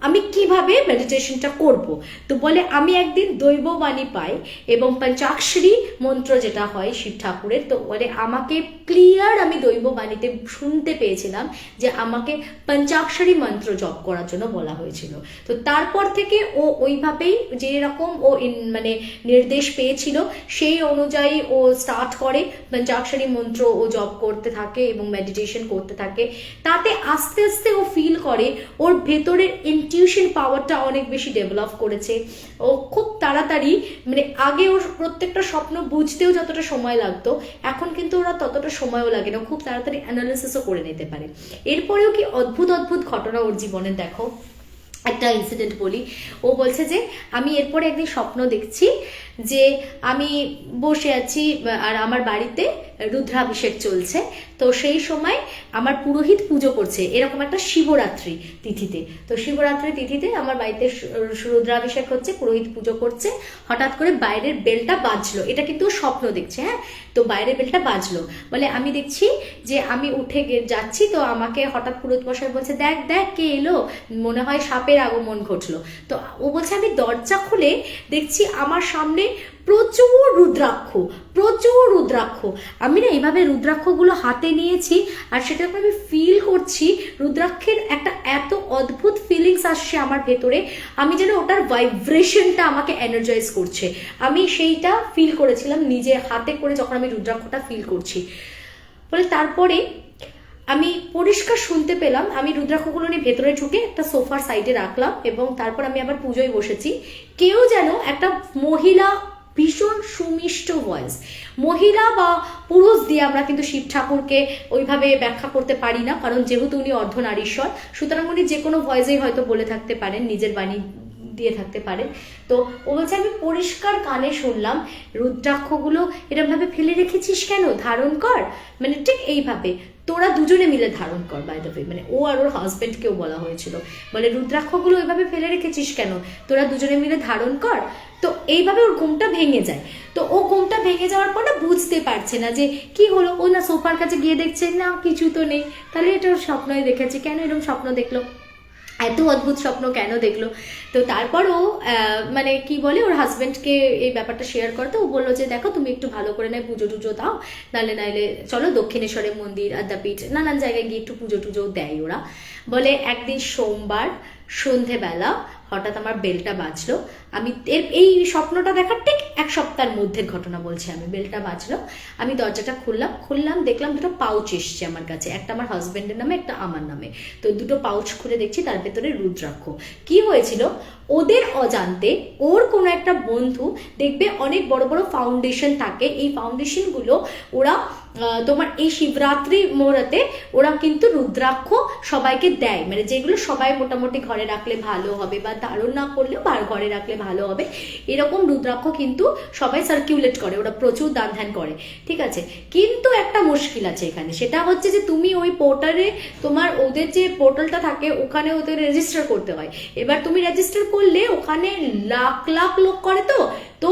আমি কিভাবে মেডিটেশনটা করব। তো বলে আমি একদিন দৈববাণী পাই এবং পঞ্চাক্ষরী মন্ত্র যেটা হয় শিব ঠাকুরের, তো বলে আমাকে ক্লিয়ার আমি দৈববাণীতে শুনতে পেয়েছিলাম যে আমাকে পঞ্চাক্ষরী মন্ত্র জপ করার জন্য বলা হয়েছিল। তো তারপর থেকে ও ওইভাবেই যেরকম ও মানে নির্দেশ পেয়েছিল সেই অনুযায়ী ও স্টার্ট করে পঞ্চাক্ষরী মন্ত্র ও জপ করতে থাকে এবং মেডিটেশন করতে থাকে। তাতে আস্তে আস্তে ও ফিল করে ওর ভেতরের ইনটিউশন পাওয়ারটা অনেক বেশি ডেভেলপ করেছে। ও খুব তাড়াতাড়ি মানে আগে ওর প্রত্যেকটা স্বপ্ন বুঝতেও যতটা সময় লাগতো, এখন কিন্তু ওরা ততটা সময়ও লাগে না, খুব তাড়াতাড়ি অ্যানালিসিসও করে নিতে পারে। এরপরেও কি অদ্ভুত অদ্ভুত ঘটনা ওর জীবনে, দেখো একটা ইনসিডেন্ট বলি। ও বলছে যে আমি এরপরে একদিন স্বপ্ন দেখছি যে আমি বসে আছি আর আমার বাড়িতে রুদ্রাভিষেক চলছে। তো সেই সময় আমার পুরোহিত পুজো করছে, এরকম একটা শিবরাত্রি তিথিতে। তো শিবরাত্রি তিথিতে আমার বাড়িতে রুদ্রাভিষেক হচ্ছে, পুরোহিত পুজো করছে। হঠাৎ করে বাইরের বেলটা বাজলো, এটা কিন্তু স্বপ্ন দেখছে, হ্যাঁ। তো বাইরের বেলটা বাজলো, বলে আমি দেখছি যে আমি উঠে যাচ্ছি, তো আমাকে হঠাৎ পুরোহিত মশাই বলছে দেখ দেখ কে এলো, মনে হয় সাপের আগমন ঘটলো। তো ও বলছে আমি দরজা খুলে দেখছি আমার সামনে প্রচুর রুদ্রাক্ষ, প্রচুর রুদ্রাক্ষ। আমি না এইভাবে রুদ্রাক্ষগুলো হাতে নিয়েছি আর সেটাকে আমি ফিল করছি, রুদ্রাক্ষের একটা এত অদ্ভুত ফিলিংস আসছে আমার ভেতরে, আমি যেন ওটার ভাইব্রেশনটা আমাকে এনার্জাইজ করছে, আমি সেইটা ফিল করেছিলাম নিজে হাতে করে যখন আমি রুদ্রাক্ষটা ফিল করছি। বলে তারপরে আমি পরিষ্কার শুনতে পেলাম, আমি রুদ্রাক্ষগুলো নিয়ে ভেতরে ঢুকে একটা সোফার সাইডে রাখলাম এবং তারপর আমি আবার পুজোয় বসেছি। কেউ যেন একটা মহিলা, ভীষণ সুমিষ্ট ভয়েস, মহিলা বা পুরুষ দিয়ে আমরা কিন্তু শিব ঠাকুরকে ওইভাবে ব্যাখ্যা করতে পারি না, কারণ যেহেতু উনি অর্ধনারীশ্বর, সুতরাং উনি যে কোনো ভয়েসেই হয়তো বলে থাকতে পারেন, নিজের বাণী দিয়ে থাকতে পারেন। তো ও বলছে আমি পরিষ্কার কানে শুনলাম, রুদ্রাক্ষগুলো এরকমভাবে ফেলে রেখেছিস কেন, ধারণ কর, মানে ঠিক এইভাবে তোরা দুজনে মিলে ধারণ কর। বাই দ্য ওয়ে, মানে ও আর ওর হাজবেন্ডকেও বলা হয়েছিল, বলে রুদ্রাক্ষগুলো ওইভাবে ফেলে রেখেছিস কেন, তোরা দুজনে মিলে ধারণ কর। তো এইভাবে ওর ঘুমটা ভেঙে যায়। তো ও ঘুমটা ভেঙে যাওয়ার পর না বুঝতে পারছে না যে কি হলো, ও না সোফার কাছে গিয়ে দেখছে না কিছু তো নেই, তাহলে এটা ওর স্বপ্নই দেখেছে, কেন এরকম স্বপ্ন দেখলো, এত অদ্ভুত স্বপ্ন কেন দেখলো। তো তারপর ও মানে কি বলে ওর হাজবেন্ডকে এই ব্যাপারটা শেয়ার করতে, ও বললো যে দেখো তুমি একটু ভালো করে নেয় পুজো টুজো দাও, নাইলে চলো দক্ষিণেশ্বরের মন্দির, আদ্যাপীঠ, নানান জায়গায় গিয়ে একটু পুজো টুজো দেয় ওরা। বলে একদিন সোমবার সন্ধেবেলা হঠাৎ আমার বেলটা বাজলো, আমি এই স্বপ্নটা দেখার ঠিক এক সপ্তাহের মধ্যের ঘটনা বলছি আমি। বেলটা বাজলো, আমি দরজাটা খুললাম, দেখলাম দুটো পাউচ এসছে আমার কাছে, একটা আমার হাজবেন্ডের নামে, একটা আমার নামে। তো দুটো পাউচ খুলে দেখছি তার ভেতরে রুদ্রাক্ষ। কি হয়েছিল, ওদের অজান্তে ওর কোনো একটা বন্ধু দেখবে অনেক বড় বড় ফাউন্ডেশন থাকে, এই ফাউন্ডেশনগুলো ওরা তোমার এই শিবরাত্রি মুহূর্তে ওরা কিন্তু রুদ্রাক্ষ সবাইকে দেয়, মানে যেগুলো সবাই মোটামুটি ঘরে রাখলে ভালো হবে বা ধারণ না করলেও ঘরে রাখলে ভালো হবে, এরকম রুদ্রাক্ষ কিন্তু সবাই সার্কিউলেট করে, ওরা প্রচুর দান ধ্যান করে, ঠিক আছে। কিন্তু একটা মুশকিল আছে এখানে, সেটা হচ্ছে যে তুমি ওই পোর্টালে তোমার ওদের যে পোর্টালটা থাকে ওখানে ওদের রেজিস্টার করতে হয়। এবার তুমি রেজিস্টার করলে ওখানে লাখ লাখ লোক করে, তো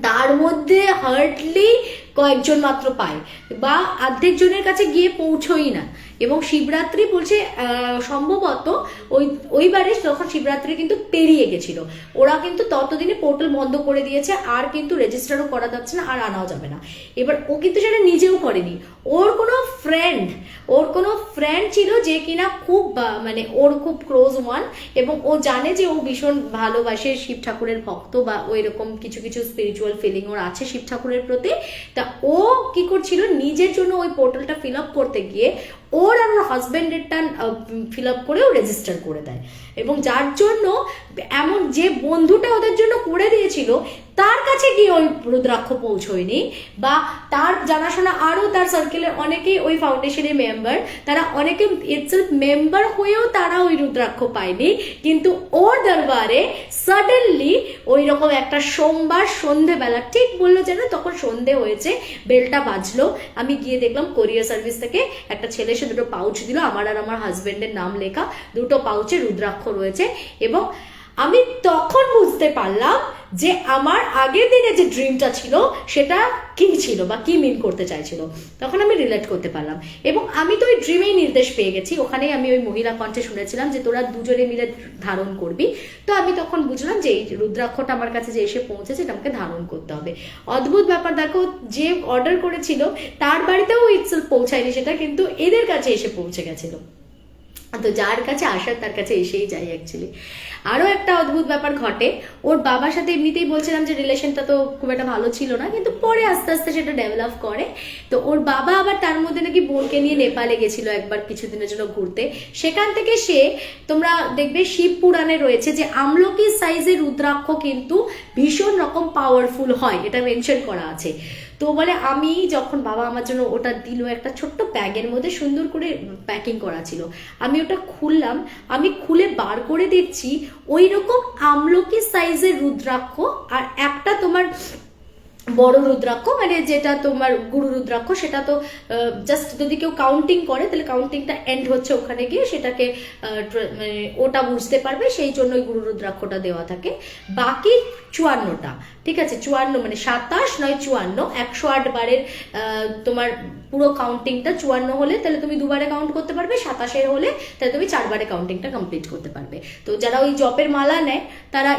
তার মধ্যে হার্ডলি কয়েকজন মাত্র পায় বা অর্ধেক জনের কাছে গিয়ে পৌঁছোই না। এবং শিবরাত্রি বলছে সম্ভবত ওইবারে যখন শিবরাত্রি কিন্তু পেরিয়ে গেছিল, ওরা কিন্তু ততদিনে পোর্টাল বন্ধ করে দিয়েছে, আর কিন্তু রেজিস্টারও করা যাচ্ছে না, আর আনাও যাবে না। এবার ও কিন্তু সেটা নিজেও করেনি, ওর কোনো ফ্রেন্ড ছিল যে কিনা খুব মানে ওর খুব ক্লোজ ওয়ান, এবং ও জানে যে ও ভীষণ ভালোবাসে শিব ঠাকুরের ভক্ত বা ওই রকম কিছু কিছু স্পিরিচুয়াল ফিলিং ওর আছে শিব ঠাকুরের প্রতি। তা ও কি করছিল, নিজের জন্য ওই পোর্টালটা ফিল আপ করতে গিয়ে ওর আর ওর হাজব্যান্ডেরটা ফিল আপ করেও রেজিস্টার করে দেয়, এবং যার জন্য এমন যে বন্ধুটা ওদের জন্য করে দিয়েছিল তার কাছে গিয়ে ওই রুদ্রাক্ষ পৌঁছয়নি, বা তার জানাশোনা আরও তার সার্কেলের অনেকেই ওই ফাউন্ডেশনের মেম্বার, তারা অনেকে ইটসেলফ মেম্বার হয়েও তারা ওই রুদ্রাক্ষ পায়নি। কিন্তু ওর দরবারে সাডেনলি ওই রকম একটা সোমবার সন্ধেবেলা, ঠিক বললো যেন তখন সন্ধে হয়েছে, বেলটা বাজলো, আমি গিয়ে দেখলাম কোরিয়ার সার্ভিস থেকে একটা ছেলে এসে দুটো পাউচ দিল, আমার আর আমার হাজবেন্ডের নাম লেখা, দুটো পাউচে রুদ্রাক্ষ রয়েছে। এবং আমি তখন বুঝতে পারলাম যে আমার আগের দিনে যে ড্রিমটা ছিল সেটা কি ছিল বা কি মিন করতে চাইছিল, তখন আমি রিলেট করতে পারলাম। এবং আমি তো ওই ড্রিমেই নির্দেশ পেয়ে গেছি, ওখানেই আমি ওই মহিলা কণ্ঠে শুনেছিলাম যে তোরা দুজনে মিলে ধারণ করবি। তো আমি তখন বুঝলাম যে এই রুদ্রাক্ষটা আমার কাছে যে এসে পৌঁছেছে এটা আমাকে ধারণ করতে হবে। অদ্ভুত ব্যাপার, দেখো যে অর্ডার করেছিল তার বাড়িতেও ইটসেলফ পৌঁছায়নি সেটা, কিন্তু এদের কাছে এসে পৌঁছে গেছিল। তো যার কাছে আসার তার কাছে এসেই যায় অ্যাকচুয়ালি। আরও একটা অদ্ভুত ব্যাপার ঘটে, ওর বাবার সাথে এমনিতেই বলছিলাম যে রিলেশনটা তো খুব একটা ভালো ছিল না, কিন্তু পরে আস্তে আস্তে সেটা ডেভেলপ করে। তো ওর বাবা আবার তার মধ্যে নাকি বোনকে নিয়ে নেপালে গেছিল একবার কিছুদিনের জন্য ঘুরতে, সেখান থেকে সে, তোমরা দেখবে শিব পুরাণে রয়েছে যে আমলকি সাইজের রুদ্রাক্ষ কিন্তু ভীষণ রকম পাওয়ারফুল হয়, এটা মেনশন করা আছে। তো বলে আমি যখন বাবা আমার জন্য ওটা দিল একটা ছোট্ট ব্যাগের মধ্যে সুন্দর করে প্যাকিং করা ছিল, আমি ওটা খুললাম, আমি খুলে বার করে দেখছি ওই রকম আমলকি সাইজের রুদ্রাক্ষ, আর একটা তোমার বড় রুদ্রাক্ষ, মানে যেটা তোমার গুরু রুদ্রাক্ষ, সেটা তো জাস্ট যদি কেউ কাউন্টিং করে তাহলে কাউন্টিংটা এন্ড হচ্ছে ওখানে গিয়ে, সেটাকে মানে ওটা বুঝতে পারবে, সেই জন্য ওই গুরু রুদ্রাক্ষটা দেওয়া থাকে। বাকি 54টা, ঠিক আছে, 54 মানে 27 নয় 54, 108 বারের তোমার পুরো কাউন্টিংটা 54 হলে তাহলে তুমি দুবারে কাউন্ট করতে পারবে, 27 হলে তাহলে তুমি 4 বারে কাউন্টিংটা কমপ্লিট করতে পারবে। তো যারা ওই জপের মালা নেয় তারা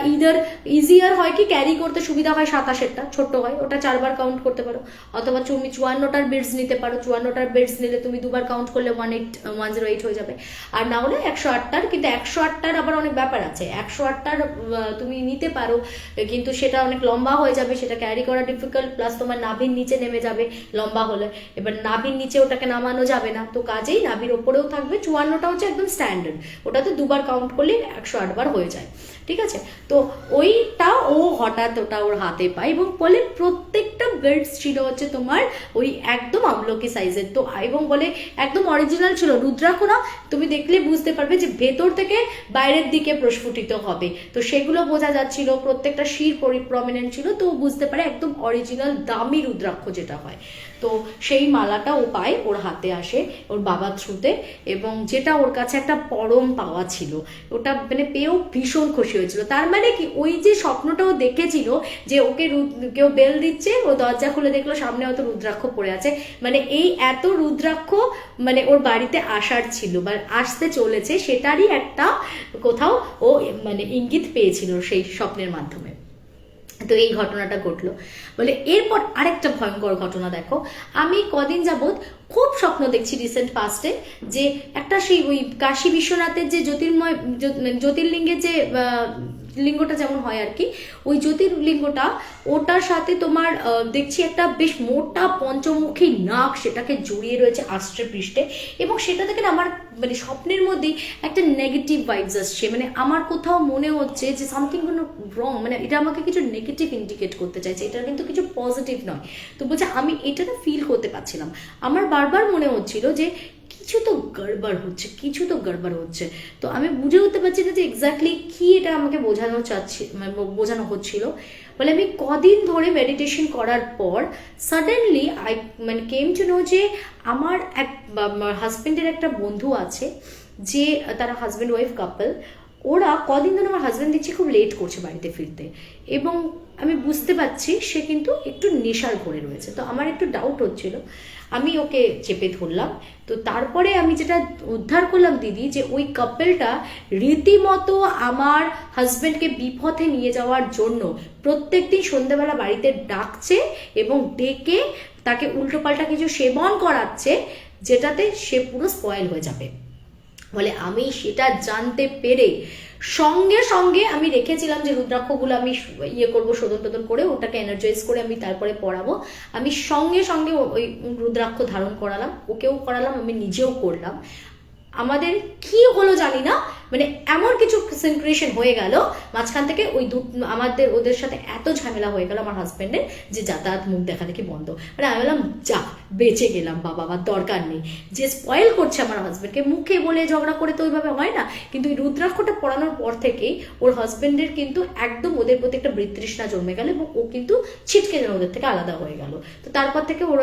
ইজিয়ার হয় কি ক্যারি করতে সুবিধা হয় 27টা, ছোট্ট হয়, ওটা 4 বার কাউন্ট করতে পারো। অথবা তুমি 54টার বিডস নিতে পারো, 54টার বিডস নিলে তুমি দুবার কাউন্ট করলে 108 হয়ে যাবে। আর না হলে 108টার, কিন্তু 108টার আবার অনেক ব্যাপার আছে, 108টার তুমি নিতে পারো কিন্তু সেটা অনেক লম্বা হয়ে যাবে, সেটা ক্যারি করা ডিফিকাল্ট, প্লাস তোমার নাভির নিচে নেমে যাবে লম্বা হলে, এবার নাভির নিচে ওটাকে নামানো যাবে না, তো কাজেই নাভির ওপরেও থাকবে। 54টা হচ্ছে একদম স্ট্যান্ডার্ড, ওটাতে দুবার কাউন্ট করলে 108 বার হয়ে যায়, ঠিক আছে। তো ওইটা ও হঠাৎ ওটা ওর হাতে পায় এবং বলে প্রত্যেকটা বিডস ছিল হচ্ছে তোমার ওই একদম আমলকি সাইজের, তো এবং বলে একদম অরিজিনাল ছিল। রুদ্রাক্ষ না, তুমি দেখলে বুঝতে পারবে যে ভেতর থেকে বাইরের দিকে প্রস্ফুটিত হবে, তো সেগুলো বোঝা যাচ্ছিল, প্রত্যেকটা শির প্রমিনেন্ট ছিল, তো বুঝতে পারে একদম অরিজিনাল দামি রুদ্রাক্ষ যেটা হয়। তো সেই মালাটা ও পায়, ওর হাতে আসে ওর বাবার থ্রুতে, এবং যেটা ওর কাছে একটা পরম পাওয়া ছিল, ওটা মানে পেয়েও ভীষণ খুশি হয়েছিল। তার মানে কি, ওই যে স্বপ্নটাও দেখেছিল যে ওকে কেউ বেল দিচ্ছে, ও দরজা খুলে দেখলো সামনে হয়তো রুদ্রাক্ষ পড়ে আছে, মানে এই এত রুদ্রাক্ষ মানে ওর বাড়িতে আসার ছিল বা আসতে চলেছে, সেটারই একটা কোথাও ও মানে ইঙ্গিত পেয়েছিল সেই স্বপ্নের মাধ্যমে। তো এই ঘটনাটা ঘটলো। বলে এরপর আরেকটা ভয়ঙ্কর ঘটনা দেখো, আমি কদিন যাবৎ খুব স্বপ্ন দেখছি রিসেন্ট পাস্টে, যে একটা সেই ওই কাশী বিশ্বনাথের যে জ্যোতির্লিঙ্গের যে লিঙ্গটা যেমন হয় আর কি, ওই জ্যোতির্লিঙ্গটা, ওটার সাথে তোমার দেখছি একটা বেশ মোটা পঞ্চমুখী নাক সেটাকে জড়িয়ে রয়েছে আষ্টে পৃষ্ঠে, এবং সেটা থেকে না আমার মানে স্বপ্নের মধ্যেই একটা নেগেটিভ ভাইবস আসছে, মানে আমার কোথাও মনে হচ্ছে যে সামথিং কোনো রং, মানে এটা আমাকে কিছু নেগেটিভ ইন্ডিকেট করতে চাইছে, এটা কিন্তু কিছু পজিটিভ নয়। তো বলছে আমি এটা না ফিল করতে পারছিলাম, আমার বারবার মনে হচ্ছিল যে কিছু তো গড়বড় হচ্ছে, কিছু তো গড়বড় হচ্ছে। তো আমি বুঝে উঠতে পারছি না যে এক্স্যাক্টলি কি এটা আমাকে বোঝানো হচ্ছিল। বলে আমি কদিন ধরে মেডিটেশন করার পর সাডেনলি আই মানে কেম টু নো যে আমার এক হাজব্যান্ডের একটা বন্ধু আছে, যে তারা হাজব্যান্ড ওয়াইফ কাপল, ওরা কদিন ধরে আমার হাজব্যান্ড দেখছি খুব লেট করছে বাড়িতে ফিরতে, এবং আমি বুঝতে পারছি সে কিন্তু একটু নেশার ঘরে রয়েছে। তো আমার একটু ডাউট হচ্ছিল, আমি ওকে চেপে ধরলাম। তো তারপরে আমি যেটা উদ্ধার করলাম দিদি, যে ওই কাপলটা রীতিমতো আমার হাজব্যান্ডকে বিপথে নিয়ে যাওয়ার জন্য প্রত্যেকদিন সন্ধ্যাবেলা বাড়িতে ডাকছে এবং ডেকে তাকে উল্টোপাল্টা কিছু সেবন করাচ্ছে, যেটাতে সে পুরো স্পয়েল হয়ে যাবে। বলে আমি সেটা জানতে পেরে সঙ্গে সঙ্গে আমি রেখেছিলাম যে রুদ্রাক্ষগুলো আমি করবো, শোধন টোধন করে ওটাকে এনার্জাইজ করে আমি তারপরে পড়াবো। আমি সঙ্গে সঙ্গে ওই রুদ্রাক্ষ ধারণ করালাম, ওকেও করালাম, আমি নিজেও করলাম। আমাদের কি হলো জানি না, মানে এমন কিছু সিনক্রিয়েশন হয়ে গেল মাঝখান থেকে, আমাদের ওদের সাথে এত ঝামেলা হয়ে গেল আমার হাজব্যান্ডের, যে যাতায়াত মুখ দেখা দেখি বন্ধ। মানে আমি বললাম যা বেঁচে গেলাম বাবা, আমার দরকার নেই, যে স্পয়েল করছে আমার হাজব্যান্ডকে, মুখে বলে ঝগড়া করে তো ওইভাবে হয় না, কিন্তু এই রুদ্রাক্ষটা পড়ানোর পর থেকেই ওর হাজব্যান্ডের কিন্তু একদম ওদের প্রতি একটা বৃতৃষ্ণা জন্মে গেল, এবং ও কিন্তু ছিটকে যেন ওদের থেকে আলাদা হয়ে গেল। তো তারপর থেকে ওর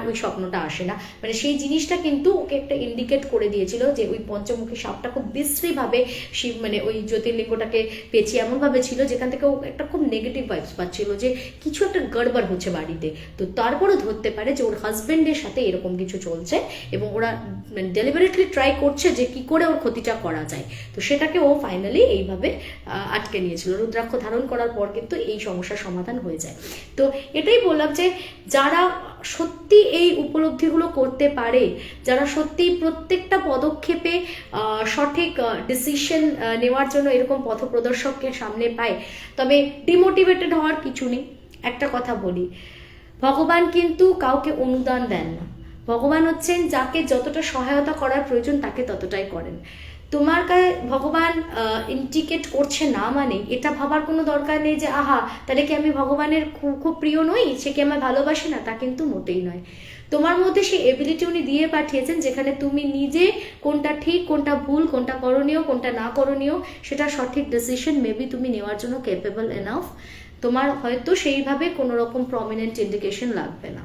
ওই স্বপ্নটা আসে না, মানে সেই জিনিসটা কিন্তু ওকে একটা ইন্ডিকেট করে দিয়েছিল যে ওই পঞ্চমুখী সাপটা খুব বিশ্রীভাবে শিব মানে ওই জ্যোতির্লিঙ্গটাকে পেঁচিয়ে এমনভাবে ছিল যেখান থেকে ও একটা খুব নেগেটিভ ভাইবস পাচ্ছিল যে কিছু একটা গড়বড় হচ্ছে বাড়িতে। তো তারপরে ধরতে পারে যে ওর হাজব্যান্ডের সাথে এরকম কিছু চলছে, এবং ওরা ডেলিভারেটলি ট্রাই করছে যে কি করে ওর ক্ষতিটা করা যায়। তো সেটাকে ও ফাইনালি এইভাবে আটকে নিয়েছিল। রুদ্রাক্ষ ধারণ করার পর কিন্তু এই সমস্যার সমাধান হয়ে যায়। তো এটাই বললাম যে যারা সত্যি এই উপলব্ধিগুলো করতে পারে, যারা সত্যি প্রত্যেকটা পদক্ষেপে সঠিক ডিসিশন নেওয়ার জন্য এরকম পথপ্রদর্শককে সামনে পায়, তবে ডিমোটিভেটেড হওয়ার কিছু নেই। একটা কথা বলি, ভগবান কিন্তু কাউকে অনুদান দেন না, ভগবান হচ্ছেন যাকে যতটা সহায়তা করার প্রয়োজন তাকে ততটাই করেন। তোমার গায়ে ভগবান ইন্ডিকেট করছে না মানে এটা ভাবার কোনো দরকার নেই যে আহা তাহলে কি আমি ভগবানের খুব প্রিয় নই, সে কি আমায় ভালোবাসে না, তা কিন্তু মোটেই নয়। তোমার মধ্যে সেই এবিলিটি উনি দিয়ে পাঠিয়েছেন যেখানে তুমি নিজে কোনটা ঠিক, কোনটা ভুল, কোনটা করণীয়, কোনটা না করণীয়, সেটা সঠিক ডিসিশন মেবি তুমি নেওয়ার জন্য ক্যাপেবল এনাফ। তোমার হয়তো সেইভাবে কোনো রকম প্রমিনেন্ট ইন্ডিকেশন লাগবে না,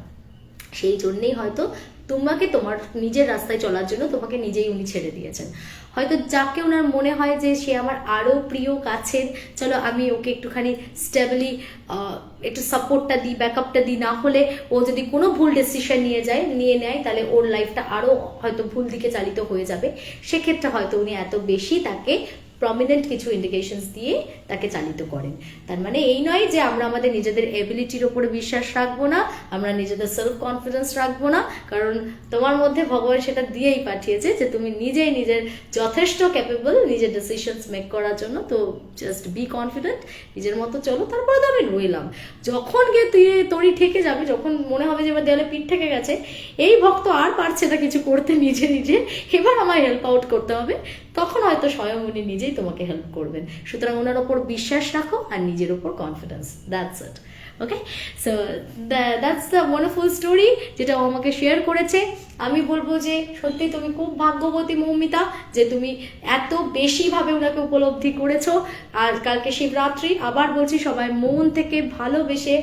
সেই জন্যেই হয়তো তোমাকে তোমার নিজের রাস্তায় চলার জন্য তোমাকে নিজেই উনি ছেড়ে দিয়েছেন। হয়তো যাকে ওনার মনে হয় যে সে আমার আরও প্রিয় কাছের, চলো আমি ওকে একটুখানি স্টেবলি একটু সাপোর্টটা দিই, ব্যাকআপটা দিই, না হলে ও যদি কোনো ভুল ডিসিশন নিয়ে নেয় তাহলে ওর লাইফটা আরও হয়তো ভুল দিকে চালিত হয়ে যাবে। সেক্ষেত্রে হয়তো উনি এত বেশি তাকে প্রমিনেন্ট কিছু ইন্ডিকেশনস দিয়ে তাকে চালিত করেন। তার মানে এই নয় যে আমরা আমাদের নিজেদের এবিলিটির ওপরে বিশ্বাস রাখবো না, আমরা নিজেদের সেলফ কনফিডেন্স রাখবো না, কারণ তোমার মধ্যে ভগবান সেটা দিয়েই পাঠিয়েছে যে তুমি নিজেই নিজের যথেষ্ট ক্যাপেবল নিজের ডিসিশনস মেক করার জন্য। তো জাস্ট বি কনফিডেন্ট, নিজের মতো চলো। তারপরে তো আমি রইলাম, যখন গিয়ে তুই তড়ি ঠেকে যাবে, যখন মনে হবে যে এবার দেয়ালে পিঠ ঠেকে গেছে, এই ভক্ত আর পারছে না কিছু করতে নিজে নিজে, এবার আমায় হেল্প আউট করতে হবে, তখন হয়তো স্বয়ং উনি নিজেই তোমাকে হেল্প করবেন। সুতরাং ওনার ওপর বিশ্বাস রাখো আর নিজের ওপর confidence, that's it. Okay, so that's the wonderful story যেটা ও আমাকে শেয়ার করেছে। আমি বলবো যে সত্যি তুমি খুব ভাগ্যবতী মৌমিতা যে তুমি এত বেশিভাবে ওনাকে উপলব্ধি করেছো। আর কালকে শিবরাত্রি, আবার বলছি সবাই মন থেকে ভালোবেসে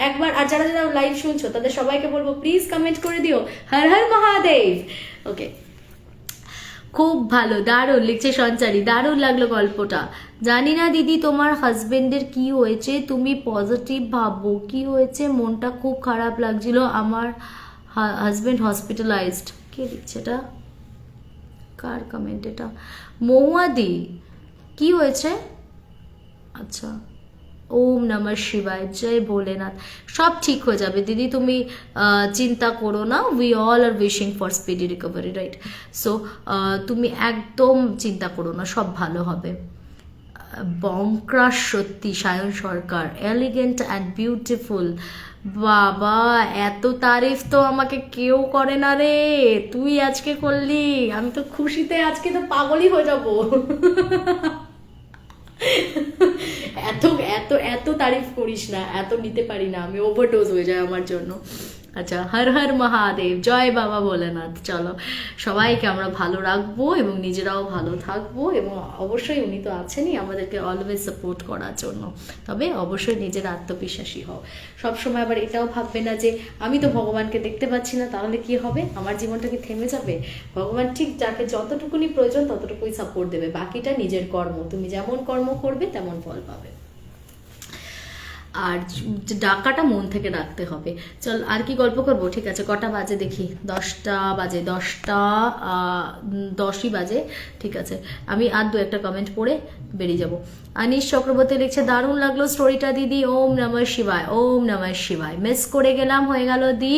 একবার, আর যারা যারা লাইভ শুনছো তাদের সবাইকে বলবো প্লিজ কমেন্ট করে দিও হর হর মহাদেব। ওকে, খুব ভালো, দারুণ লিখছে সঞ্চারী, দারুণ লাগলো গল্পটা। জানি না দিদি তোমার হাজবেন্ডের কি হয়েছে, তুমি পজিটিভ ভাবো। কি হয়েছে? মনটা খুব খারাপ লাগছিল, আমার হাজবেন্ড হসপিটালাইজড। কে লিখছে এটা? কার কমেন্ট এটা? মৌয়াদি, কি হয়েছে? আচ্ছা, ওম নমঃ শিবায়, জয় ভোলেনাথ। সব ঠিক হয়ে যাবে দিদি, তুমি চিন্তা করো না। We all are wishing for speedy recovery, right? So তুমি একদম চিন্তা করো না, সব ভালো হবে। বংক্রাস সত্যি, সায়ন সরকার, এলিগেন্ট অ্যান্ড বিউটিফুল। বাবা, এত তারিফ তো আমাকে কেউ করে না রে, তুই আজকে করলি। আমি তো খুশিতে আজকে তো পাগলই হয়ে যাবো। এত এত এত তারিফ করিস না, এত নিতে পারি না আমি, ওভারডোজ হয়ে যায় আমার জন্য। আচ্ছা, হর হর মহাদেব, জয় বাবা ভোলেনাথ। চলো, সবাইকে আমরা ভালো রাখবো এবং নিজেরাও ভালো থাকবো, এবং অবশ্যই উনি তো আছেনই আমাদেরকে অলওয়েজ সাপোর্ট করার জন্য। তবে অবশ্যই নিজের আত্মবিশ্বাসী হও সবসময়। আবার এটাও ভাববে না যে আমি তো ভগবানকে দেখতে পাচ্ছি না, তাহলে কি হবে, আমার জীবনটা কি থেমে যাবে? ভগবান ঠিক যাকে যতটুকুনি প্রয়োজন ততটুকুই সাপোর্ট দেবে, বাকিটা নিজের কর্ম। তুমি যেমন কর্ম করবে তেমন ফল পাবে। আর ডাকাটা মন থেকে ডাকতে হবে। চল, আর কি গল্প করবো? ঠিক আছে, কটা বাজে দেখি? 10টা বাজে, 10ই বাজে। ঠিক আছে, আমি আর দু একটা কমেন্ট পড়ে বেরিয়ে যাব। আনিস চক্রবর্তী লিখছে, দারুণ লাগলো স্টোরিটা দিদি, ওম নমঃ শিবায়, ওম নমঃ শিবায়। মিস করে গেলাম, হয়ে গেল দি।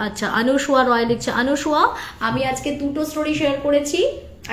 আচ্ছা, অনুসুয়া রয় লিখছে, অনুসুয়া আমি আজকে দুটো স্টোরি শেয়ার করেছি।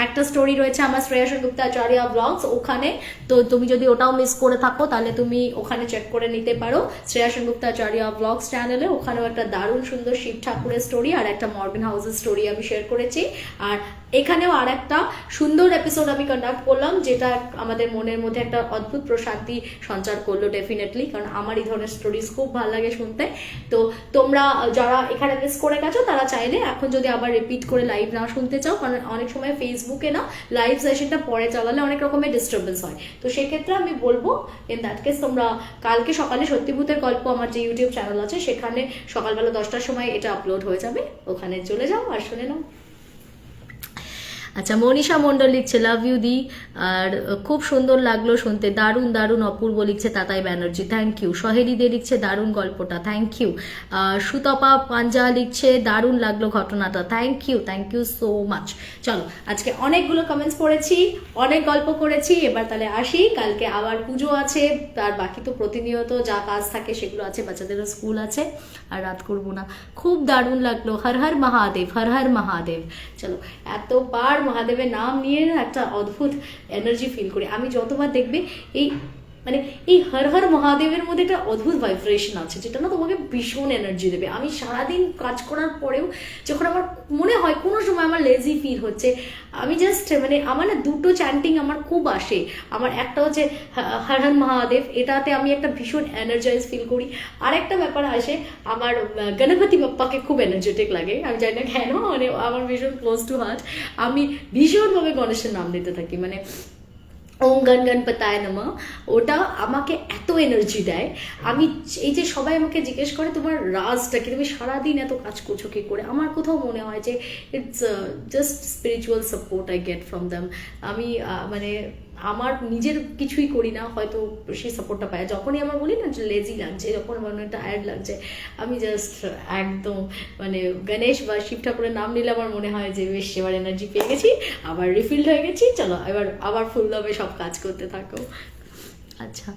একটা স্টোরি রয়েছে আমার শ্রেয়া সেনগুপ্তা আচার্য ব্লগস, ওখানে তো তুমি যদি ওটাও মিস করে থাকো তাহলে তুমি ওখানে চেক করে নিতে পারো শ্রেয়া সেনগুপ্তা আচার্য ব্লগস চ্যানেলে। ওখানেও একটা দারুণ সুন্দর শিব ঠাকুরের স্টোরি আর একটা মর্গান হাউসের স্টোরি আমি শেয়ার করেছি। আর এখানেও আর একটা সুন্দর এপিসোড আমি কন্ডাক্ট করলাম, যেটা আমাদের মনের মধ্যে একটা অদ্ভুত প্রশান্তি সঞ্চার করলো ডেফিনেটলি, কারণ আমার এই ধরনের স্টোরিজ খুব ভালো লাগে শুনতে। তো তোমরা যারা এখানে মিস করে গেছো তারা চাইলে এখন যদি আবার রিপিট করে লাইভ না শুনতে চাও, কারণ অনেক সময় ফেসবুকে না লাইভ সেশনটা পরে চালালে অনেক রকমের ডিস্টার্বেন্স হয়, তো সেক্ষেত্রে আমি বলবো ইন দ্যাট কেস তোমরা কালকে সকালে সত্যিভূতের গল্প আমার যে ইউটিউব চ্যানেল আছে সেখানে সকালবেলা 10টার সময় এটা আপলোড হয়ে যাবে, ওখানে চলে যাও আর শুনে নাও। আচ্ছা, মনীষা মণ্ডল লিখছে, লাভ ইউ দি, আর খুব সুন্দর লাগলো শুনতে, দারুণ দারুণ। অপূর্ব লিখছে, তাতাই ব্যানার্জি, থ্যাংক ইউ। সহেলি দে লিখছে, দারুণ গল্পটা, থ্যাংক ইউ। সুতপা পাঞ্জা লিখছে, দারুণ লাগলো ঘটনাটা, থ্যাংক ইউ সো মাচ। চলো, আজকে অনেকগুলো কমেন্টস পড়েছি, অনেক গল্প করেছি, এবার তাহলে আসি। কালকে আবার পুজো আছে, তার বাকি তো প্রতিনিয়ত যা কাজ থাকে সেগুলো আছে, বাচ্চাদেরও স্কুল আছে, আর রাত করবো না। খুব দারুণ লাগলো, হর হর মহাদেব, হর হর মহাদেব। চলো, এতবার মহাদেবের নাম নিয়ে একটা অদ্ভুত এনার্জি ফিল করি আমি যতবার দেখবে। এই হর হর মহাদেবের মধ্যে একটা অদ্ভুত ভাইব্রেশন আছে যেটা না তোমাকে ভীষণ এনার্জি দেবে। আমি সারাদিন কাজ করার পরেও যখন আমার মনে হয় কোনো সময় আমার লেজি ফিল হচ্ছে, আমি জাস্ট আমার না দুটো চ্যান্টিং আমার খুব আসে। আমার একটা হচ্ছে হর হর মহাদেব, এটাতে আমি একটা ভীষণ এনার্জাইজ ফিল করি। আর একটা ব্যাপার আসে, আমার গণপতি বাপ্পাকে খুব এনার্জেটিক লাগে, আমি জানি না কেন, আমার ভীষণ ক্লোজ টু হার্ট। আমি ভীষণভাবে গণেশের নাম দিতে থাকি, ওম গণ গণপতায় নমঃ, ওটা আমাকে এত এনার্জি দেয়। আমি এই যে সবাই আমাকে জিজ্ঞেস করে তোমার রাজটা কি, তুমি সারাদিন এত কাজ করছো কি করে, আমার কোথাও মনে হয় যে it's just spiritual support I get from them. আমি মানে আমার নিজের কিছুই করি না, হয়তো সেই সাপোর্টটা পাই। যখনই আমার বলি না যে লেজি লাগছে, যখন আমার অনেক টায়ার্ড লাগছে, আমি জাস্ট একদম মানে গণেশ বা শিব ঠাকুরের নাম নিলে আমার মনে হয় যে বেশ এবার এনার্জি পেয়ে গেছি, আবার রিফিল্ড হয়ে গেছি, চলো এবার আবার ফুলভাবে সব কাজ করতে থাকো। আচ্ছা,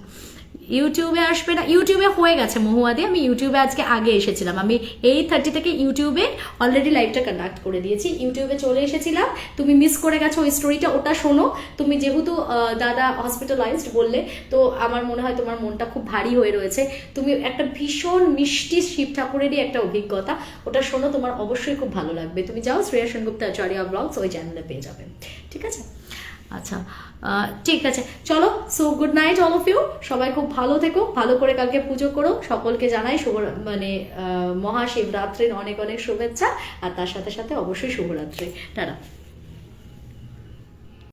ইউটিউবে আসবে না? ইউটিউবে হয়ে গেছে মহুয়াদি, আমি ইউটিউবে আজকে আগে এসেছিলাম, আমি 8:30 থেকে ইউটিউবে অলরেডি লাইভটা কন্ডাক্ট করে দিয়েছি, ইউটিউবে চলে এসেছিলাম। তুমি মিস করে গেছো ওই স্টোরিটা, ওটা শোনো। তুমি যেহেতু দাদা হসপিটালাইজড বললে, তো আমার মনে হয় তোমার মনটা খুব ভারী হয়ে রয়েছে, তুমি একটা ভীষণ মিষ্টি শিব ঠাকুরেরই একটা অভিজ্ঞতা, ওটা শোনো, তোমার অবশ্যই খুব ভালো লাগবে। তুমি যাও শ্রেয়া সেনগুপ্তা আচার্য ব্লগস, ওই চ্যানেলে পেয়ে যাবে, ঠিক আছে? আচ্ছা, ঠিক আছে, চলো। So good night all of you, সবাই খুব ভালো থেকো, ভালো করে কালকে পুজো করো। সকলকে জানাই শুভ মানে মহাশিবরাত্রির অনেক অনেক শুভেচ্ছা, আর তার সাথে সাথে অবশ্যই শুভরাত্রি। টাটা।